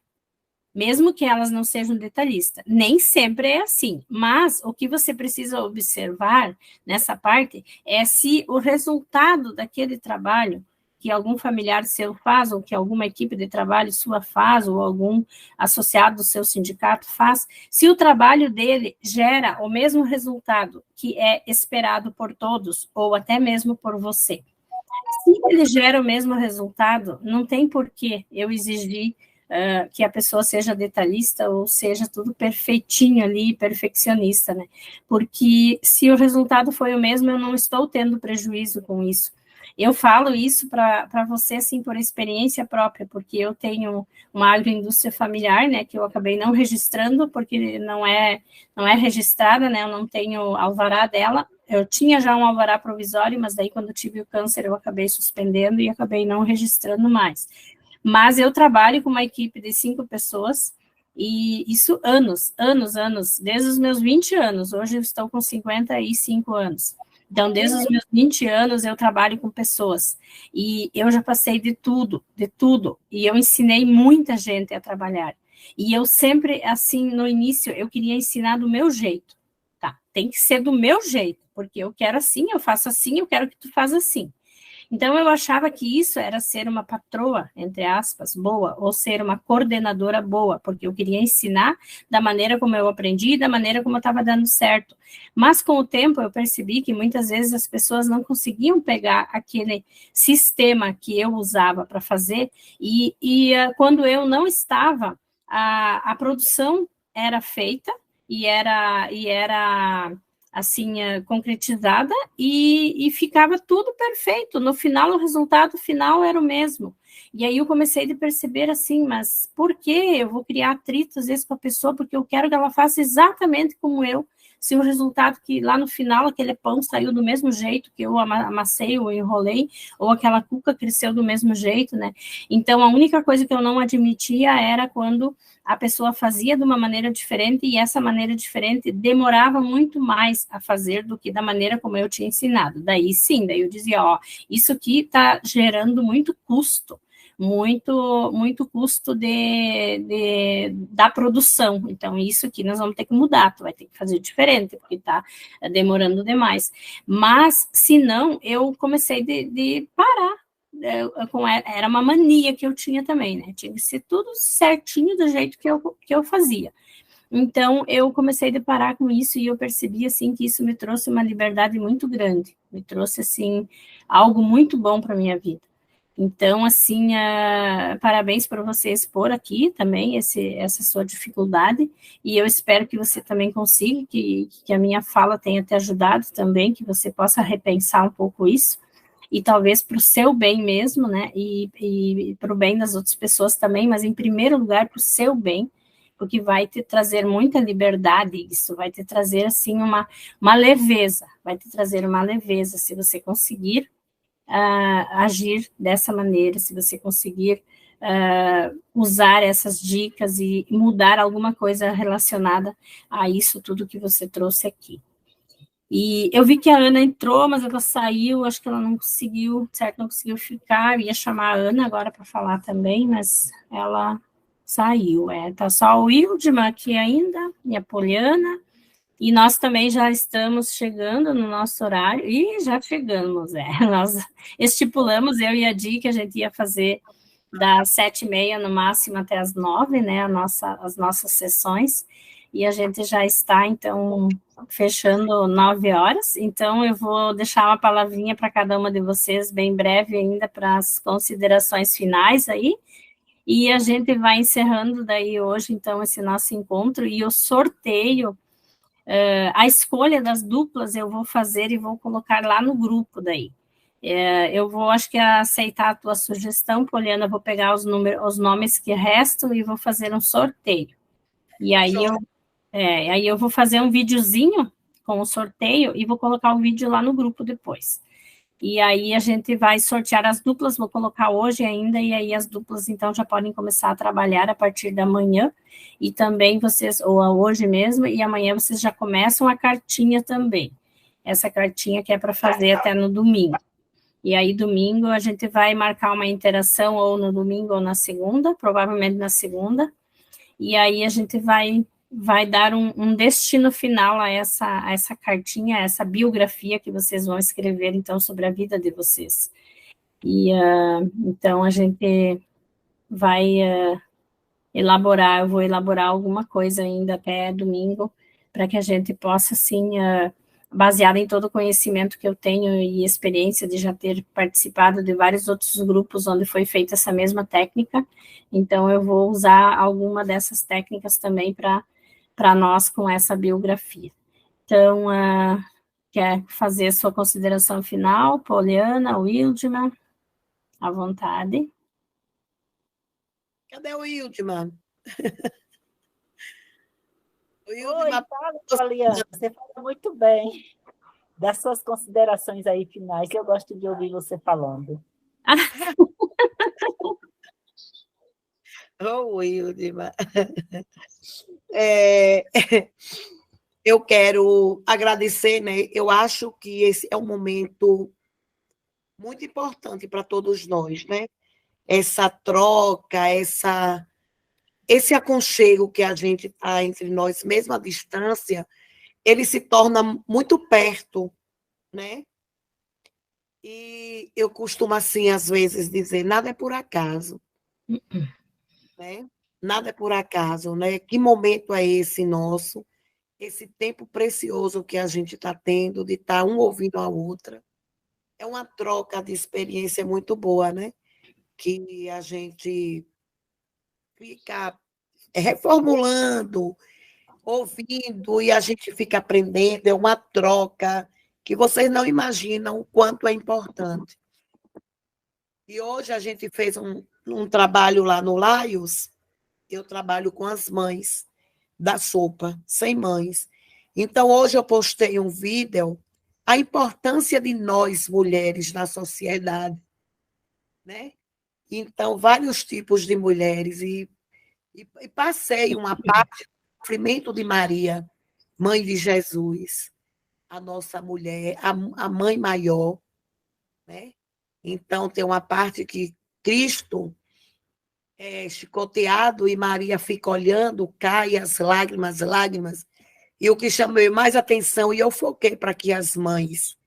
mesmo que elas não sejam detalhistas. Nem sempre é assim, mas o que você precisa observar nessa parte é se o resultado daquele trabalho que algum familiar seu faz, ou que alguma equipe de trabalho sua faz, ou algum associado do seu sindicato faz, se o trabalho dele gera o mesmo resultado que é esperado por todos, ou até mesmo por você. Se ele gera o mesmo resultado, não tem por que eu exigir que a pessoa seja detalhista ou seja tudo perfeitinho ali, perfeccionista, né? Porque se o resultado foi o mesmo, eu não estou tendo prejuízo com isso. Eu falo isso para você, assim, por experiência própria, porque eu tenho uma agroindústria familiar, né, que eu acabei não registrando, porque não é registrada, né, eu não tenho alvará dela. Eu tinha já um alvará provisório, mas daí quando tive o câncer eu acabei suspendendo e acabei não registrando mais. Mas eu trabalho com uma equipe de 5 pessoas, e isso anos, desde os meus 20 anos, hoje eu estou com 55 anos. Então, desde os meus 20 anos, eu trabalho com pessoas, e eu já passei de tudo, e eu ensinei muita gente a trabalhar. E eu sempre, assim, no início, eu queria ensinar do meu jeito, tá? Tem que ser do meu jeito, porque eu quero assim, eu faço assim, eu quero que tu faça assim. Então, eu achava que isso era ser uma patroa, entre aspas, boa, ou ser uma coordenadora boa, porque eu queria ensinar da maneira como eu aprendi e da maneira como eu estava dando certo. Mas, com o tempo, eu percebi que muitas vezes as pessoas não conseguiam pegar aquele sistema que eu usava para fazer, e quando eu não estava, a produção era feita e era assim, concretizada, e ficava tudo perfeito. No final, o resultado final era o mesmo. E aí eu comecei a perceber assim, mas por que eu vou criar atritos às vezes com a pessoa, porque eu quero que ela faça exatamente como eu, se o resultado que lá no final aquele pão saiu do mesmo jeito que eu amassei ou enrolei, ou aquela cuca cresceu do mesmo jeito, né? Então, a única coisa que eu não admitia era quando a pessoa fazia de uma maneira diferente, e essa maneira diferente demorava muito mais a fazer do que da maneira como eu tinha ensinado. Daí sim, daí eu dizia, ó, isso aqui está gerando muito custo custo da produção. Então, isso aqui nós vamos ter que mudar, tu vai ter que fazer diferente, porque está demorando demais. Mas, se não, eu comecei de parar. Era uma mania que eu tinha também, né? Tinha que ser tudo certinho do jeito que eu fazia. Então, eu comecei a parar com isso, e eu percebi, assim, que isso me trouxe uma liberdade muito grande, me trouxe, assim, algo muito bom para a minha vida. Então, assim, parabéns por você expor aqui também essa sua dificuldade, e eu espero que você também consiga, que a minha fala tenha te ajudado também, que você possa repensar um pouco isso, e talvez para o seu bem mesmo, né, e para o bem das outras pessoas também, mas em primeiro lugar para o seu bem, porque vai te trazer muita liberdade, isso vai te trazer, assim, uma leveza, vai te trazer uma leveza, se você conseguir agir dessa maneira, se você conseguir usar essas dicas e mudar alguma coisa relacionada a isso tudo que você trouxe aqui. E eu vi que a Ana entrou, mas ela saiu, acho que ela não conseguiu, certo, não conseguiu ficar. Eu ia chamar a Ana agora para falar também, mas ela saiu. Tá só o Hildman aqui ainda, e a Poliana. E nós também já estamos chegando no nosso horário, e já chegamos, nós estipulamos, eu e a Di, que a gente ia fazer das 7h30 no máximo até as 9, né, as nossas sessões, e a gente já está, então, fechando 9 horas, então eu vou deixar uma palavrinha para cada uma de vocês, bem breve ainda, para as considerações finais aí, e a gente vai encerrando daí hoje, então, esse nosso encontro, e o sorteio, a escolha das duplas eu vou fazer e vou colocar lá no grupo daí. Eu vou, acho que, aceitar a tua sugestão, Poliana, vou pegar os nomes que restam e vou fazer um sorteio. E aí eu vou fazer um videozinho com o sorteio e vou colocar o vídeo lá no grupo depois. E aí a gente vai sortear as duplas, vou colocar hoje ainda, e aí as duplas, então, já podem começar a trabalhar a partir da manhã, e também vocês, ou hoje mesmo, e amanhã vocês já começam a cartinha também. Essa cartinha que é para fazer até no domingo. E aí, domingo, a gente vai marcar uma interação, ou no domingo ou na segunda, provavelmente na segunda, e aí a gente vai dar um destino final a essa cartinha, a essa biografia que vocês vão escrever, então, sobre a vida de vocês. E, então, a gente vai eu vou elaborar alguma coisa ainda até domingo, para que a gente possa, assim, baseado em todo o conhecimento que eu tenho e experiência de já ter participado de vários outros grupos onde foi feita essa mesma técnica, então eu vou usar alguma dessas técnicas também para nós com essa biografia. Então, quer fazer a sua consideração final, Poliana, Wildman? À vontade. Cadê o Wildman? O Oi, Wildman, fala, Poliana, você fala muito bem das suas considerações aí finais, eu gosto de ouvir você falando. oh, Wildman. É, eu quero agradecer, né? Eu acho que esse é um momento muito importante para todos nós, né? Essa troca, esse aconchego que a gente está entre nós, mesmo à distância, ele se torna muito perto, né? E eu costumo, assim, às vezes, dizer, nada é por acaso, né? Nada é por acaso, né? Que momento é esse nosso? Esse tempo precioso que a gente está tendo de estar um ouvindo a outra. É uma troca de experiência muito boa, né? Que a gente fica reformulando, ouvindo, e a gente fica aprendendo. É uma troca que vocês não imaginam o quanto é importante. E hoje a gente fez um trabalho lá no Laios, eu trabalho com as mães da sopa, sem mães. Então, hoje eu postei um vídeo, a importância de nós, mulheres, na sociedade, né? Então, vários tipos de mulheres, e passei uma parte do sofrimento de Maria, mãe de Jesus, a nossa mulher, a mãe maior, né? Então, tem uma parte que Cristo é chicoteado e Maria fica olhando, cai as lágrimas, lágrimas. E o que chamou mais atenção, e eu foquei para que as mães,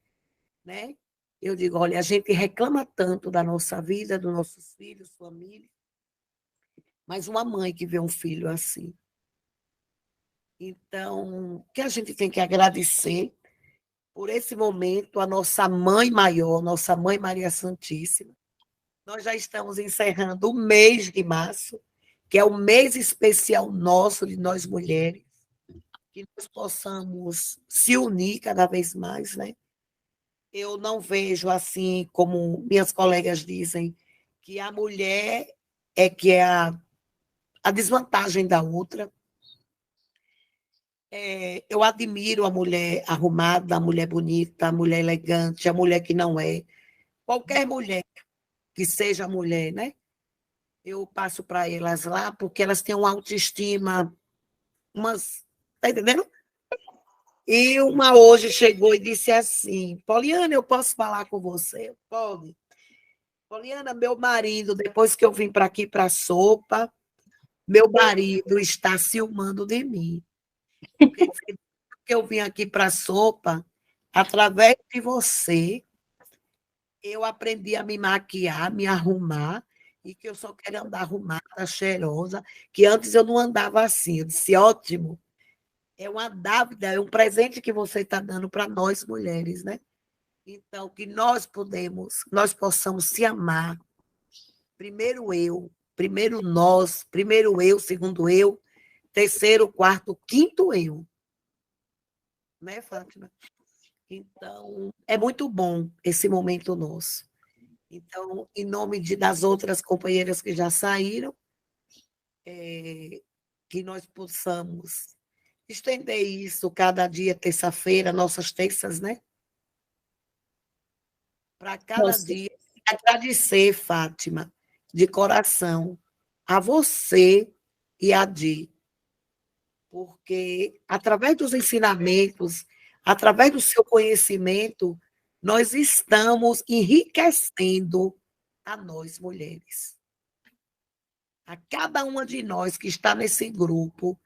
né? Eu digo, olha, a gente reclama tanto da nossa vida, dos nossos filhos, família, mas uma mãe que vê um filho assim. Então, que a gente tem que agradecer por esse momento a nossa mãe maior, nossa mãe Maria Santíssima. Nós já estamos encerrando o mês de março, que é o mês especial nosso, de nós mulheres, que nós possamos se unir cada vez mais, né? Eu não vejo assim, como minhas colegas dizem, que a mulher é que é a desvantagem da outra. Eu admiro a mulher arrumada, a mulher bonita, a mulher elegante, a mulher que não é. Qualquer mulher que seja mulher, né? Eu passo para elas lá porque elas têm uma autoestima, tá entendendo? E uma hoje chegou e disse assim, Poliana, eu posso falar com você? Pode. Poliana, meu marido, depois que eu vim para aqui para a sopa, meu marido está ciumando de mim. Porque eu vim aqui para a sopa, através de você, eu aprendi a me maquiar, me arrumar, e que eu só quero andar arrumada, cheirosa, que antes eu não andava assim. Eu disse, ótimo, é uma dávida, é um presente que você está dando para nós mulheres, né? Então, que nós possamos se amar. Primeiro eu, primeiro nós, primeiro eu, segundo eu, terceiro, quarto, quinto eu. Né, Fátima? Então, é muito bom esse momento nosso. Então, em nome das outras companheiras que já saíram, que nós possamos estender isso cada dia, terça-feira, nossas terças, né? Para cada dia. Agradecer, Fátima, de coração, a você e a Di, porque através dos ensinamentos, através do seu conhecimento, nós estamos enriquecendo a nós, mulheres. A cada uma de nós que está nesse grupo,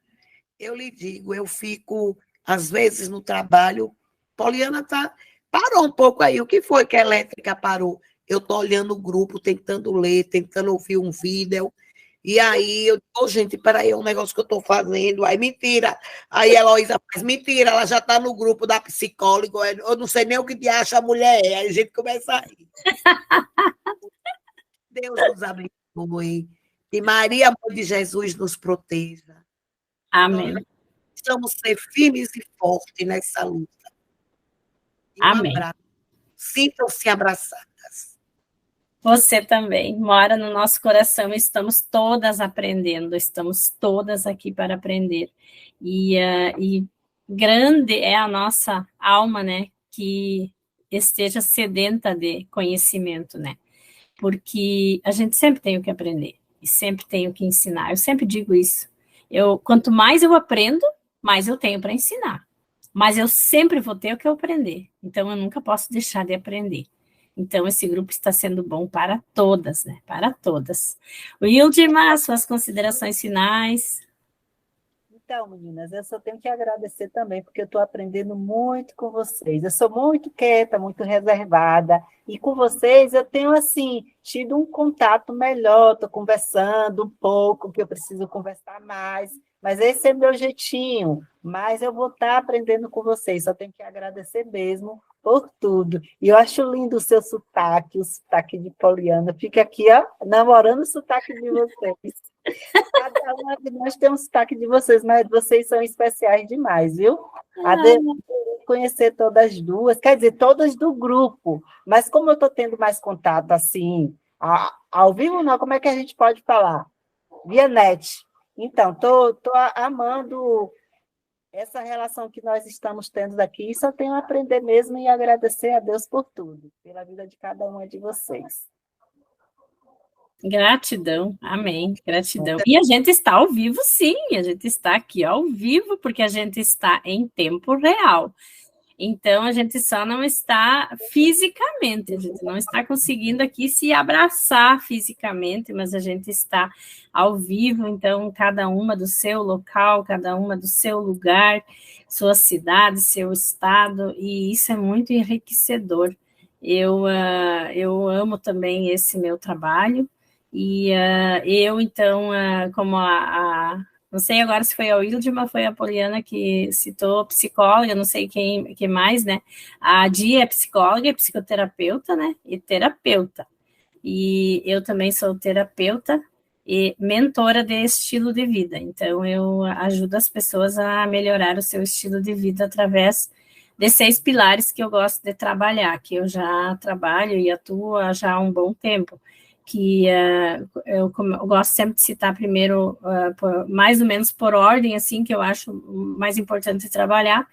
eu lhe digo, eu fico, às vezes, no trabalho, Poliana parou um pouco aí, o que foi que a elétrica parou? Eu estou olhando o grupo, tentando ler, tentando ouvir um vídeo, e aí eu digo, gente, peraí, é um negócio que eu estou fazendo, aí mentira, aí a Heloísa faz, mentira, ela já está no grupo da psicóloga, eu não sei nem o que te acha a mulher, aí a gente começa a rir. Deus nos abençoe, e Maria, Mãe de Jesus, nos proteja. Amém. Nós precisamos ser firmes e fortes nessa luta. E um Amém. abraço. Sintam-se abraçadas. Você também mora no nosso coração, estamos todas aprendendo, estamos todas aqui para aprender. E grande é a nossa alma, né, que esteja sedenta de conhecimento, né, porque a gente sempre tem o que aprender e sempre tem o que ensinar. Eu sempre digo isso. Quanto mais eu aprendo, mais eu tenho para ensinar. Mas eu sempre vou ter o que eu aprender. Então, eu nunca posso deixar de aprender. Então, esse grupo está sendo bom para todas, né? Para todas. Wildma, suas considerações finais. Então, meninas, eu só tenho que agradecer também, porque eu estou aprendendo muito com vocês. Eu sou muito quieta, muito reservada, e com vocês eu tenho, assim, tido um contato melhor, estou conversando um pouco, que eu preciso conversar mais, mas esse é meu jeitinho, mas eu vou estar aprendendo com vocês, só tenho que agradecer mesmo por tudo. E eu acho lindo o seu sotaque, o sotaque de Poliana. Fica aqui, ó, namorando o sotaque de vocês. Cada uma de nós tem um sotaque de vocês, mas vocês são especiais demais, viu? Adorei conhecer todas as duas, quer dizer, todas do grupo, mas como eu estou tendo mais contato, assim, ao vivo não, como é que a gente pode falar? Via net. Então, estou amando essa relação que nós estamos tendo daqui, e só tenho a aprender mesmo e agradecer a Deus por tudo, pela vida de cada uma de vocês. Gratidão, amém, gratidão. E a gente está ao vivo, sim, a gente está aqui ao vivo, porque a gente está em tempo real. Então, a gente só não está fisicamente, a gente não está conseguindo aqui se abraçar fisicamente, mas a gente está ao vivo, então, cada uma do seu local, cada uma do seu lugar, sua cidade, seu estado, e isso é muito enriquecedor. Eu amo também esse meu trabalho, e então, como não sei agora se foi a Wildma, foi a Poliana que citou psicóloga, não sei quem mais, né? A Di é psicóloga, é psicoterapeuta, né? E terapeuta. E eu também sou terapeuta e mentora de estilo de vida. Então, eu ajudo as pessoas a melhorar o seu estilo de vida através de 6 pilares que eu gosto de trabalhar, que eu já trabalho e atuo já há um bom tempo. Que eu gosto sempre de citar primeiro, mais ou menos por ordem, assim, que eu acho mais importante trabalhar,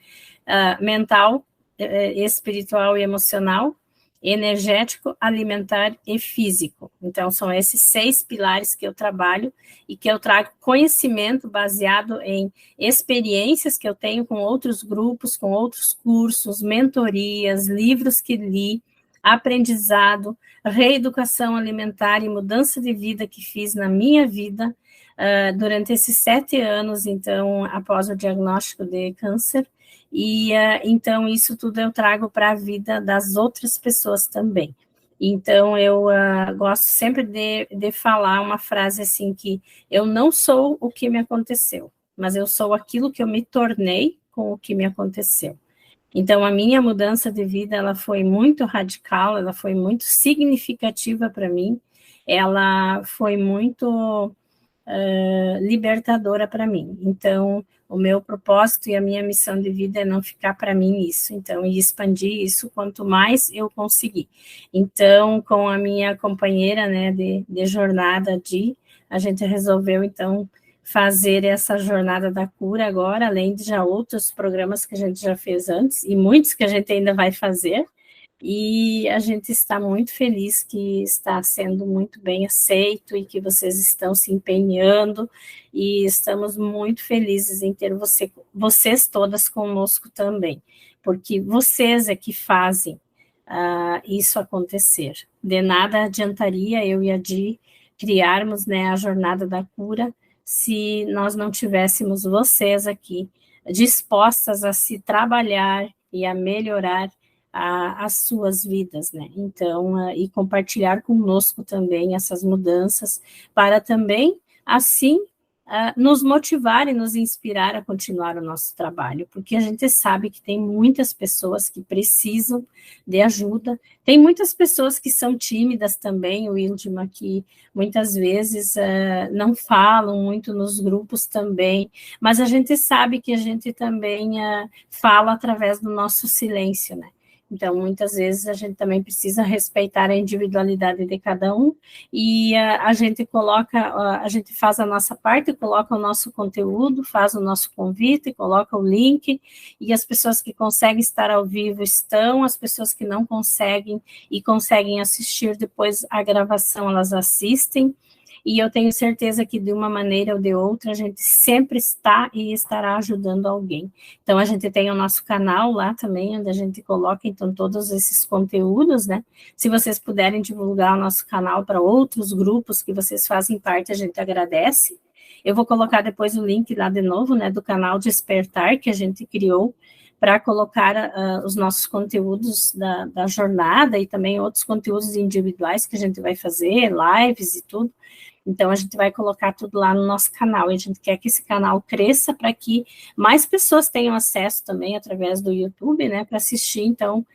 mental, espiritual e emocional, energético, alimentar e físico. Então, são esses 6 pilares que eu trabalho e que eu trago conhecimento baseado em experiências que eu tenho com outros grupos, com outros cursos, mentorias, livros que li, aprendizado, reeducação alimentar e mudança de vida que fiz na minha vida durante esses 7 anos, então, após o diagnóstico de câncer, e então isso tudo eu trago para a vida das outras pessoas também. Então, eu gosto sempre de falar uma frase assim, que eu não sou o que me aconteceu, mas eu sou aquilo que eu me tornei com o que me aconteceu. Então, a minha mudança de vida, ela foi muito radical, ela foi muito significativa para mim, ela foi muito libertadora para mim. Então, o meu propósito e a minha missão de vida é não ficar para mim isso, então, e expandir isso quanto mais eu conseguir. Então, com a minha companheira, né, de jornada, a gente resolveu, então, fazer essa jornada da cura agora, além de já outros programas que a gente já fez antes, e muitos que a gente ainda vai fazer, e a gente está muito feliz que está sendo muito bem aceito e que vocês estão se empenhando, e estamos muito felizes em ter vocês todas conosco também, porque vocês é que fazem isso acontecer. De nada adiantaria eu e a Di criarmos, né, a jornada da cura se nós não tivéssemos vocês aqui dispostas a se trabalhar e a melhorar as suas vidas, né? Então, e compartilhar conosco também essas mudanças para também, assim, nos motivar e nos inspirar a continuar o nosso trabalho, porque a gente sabe que tem muitas pessoas que precisam de ajuda, tem muitas pessoas que são tímidas também, o Ildima, que muitas vezes não falam muito nos grupos também, mas a gente sabe que a gente também fala através do nosso silêncio, né? Então, muitas vezes a gente também precisa respeitar a individualidade de cada um e a gente coloca, a gente faz a nossa parte, coloca o nosso conteúdo, faz o nosso convite, coloca o link e as pessoas que conseguem estar ao vivo estão, as pessoas que não conseguem e conseguem assistir depois a gravação, elas assistem. E eu tenho certeza que de uma maneira ou de outra a gente sempre está e estará ajudando alguém. Então a gente tem o nosso canal lá também, onde a gente coloca então todos esses conteúdos, né? Se vocês puderem divulgar o nosso canal para outros grupos que vocês fazem parte, a gente agradece. Eu vou colocar depois o link lá de novo, né, do canal Despertar que a gente criou para colocar os nossos conteúdos da jornada e também outros conteúdos individuais que a gente vai fazer, lives e tudo. Então, a gente vai colocar tudo lá no nosso canal, e a gente quer que esse canal cresça para que mais pessoas tenham acesso também através do YouTube, né, para assistir, então,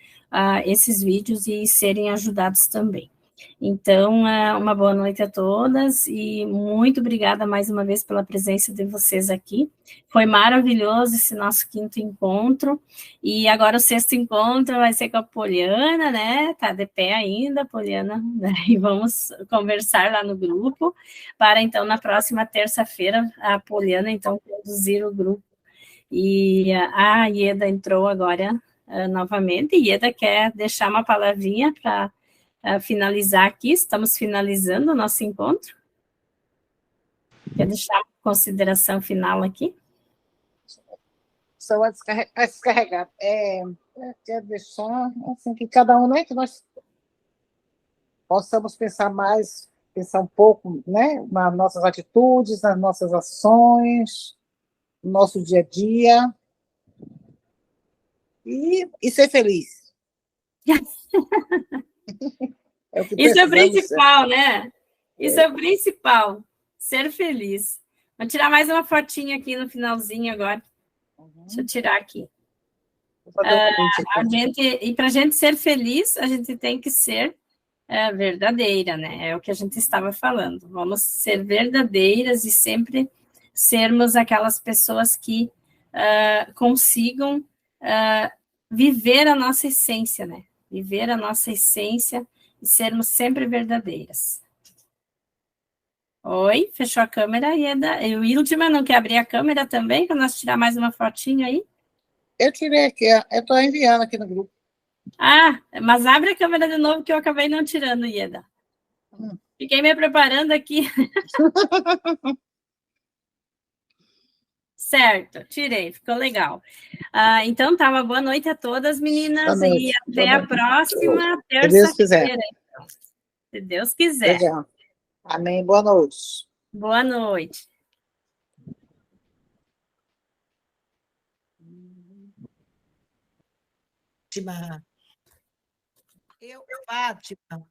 esses vídeos e serem ajudados também. Então, uma boa noite a todas e muito obrigada mais uma vez pela presença de vocês aqui. Foi maravilhoso esse nosso 5º encontro e agora o 6º encontro vai ser com a Poliana, né? Tá de pé ainda, Poliana, né? E vamos conversar lá no grupo para então na próxima terça-feira a Poliana então conduzir o grupo. E a Ieda entrou agora novamente. Ieda quer deixar uma palavrinha para finalizar aqui, estamos finalizando o nosso encontro. Quer deixar uma consideração final aqui? Só a descarregar. Quer deixar assim, que cada um, né, que nós possamos pensar mais, pensar um pouco, né, nas nossas atitudes, nas nossas ações, no nosso dia a dia, e ser feliz. É o que Isso é o precisamos principal, né? Isso é o principal, ser feliz. Vou tirar mais uma fotinha aqui no finalzinho agora. Deixa eu tirar aqui. Vou fazer um print aqui. E para a gente ser feliz, a gente tem que ser verdadeira, né? É o que a gente estava falando. Vamos ser verdadeiras e sempre sermos aquelas pessoas que consigam viver a nossa essência, né? Viver a nossa essência e sermos sempre verdadeiras. Oi, fechou a câmera, Ieda. O Ildima não quer abrir a câmera também, para nós tirar mais uma fotinha aí? Eu tirei aqui, ó. Eu estou enviando aqui no grupo. Mas abre a câmera de novo que eu acabei não tirando, Ieda. Fiquei me preparando aqui. Certo, tirei, ficou legal. Então, tá, uma boa noite a todas, meninas, e até a próxima terça-feira, então. Se Deus quiser. Legal. Amém, boa noite. Boa noite. Fátima. Fátima.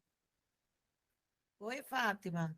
Oi, Fátima.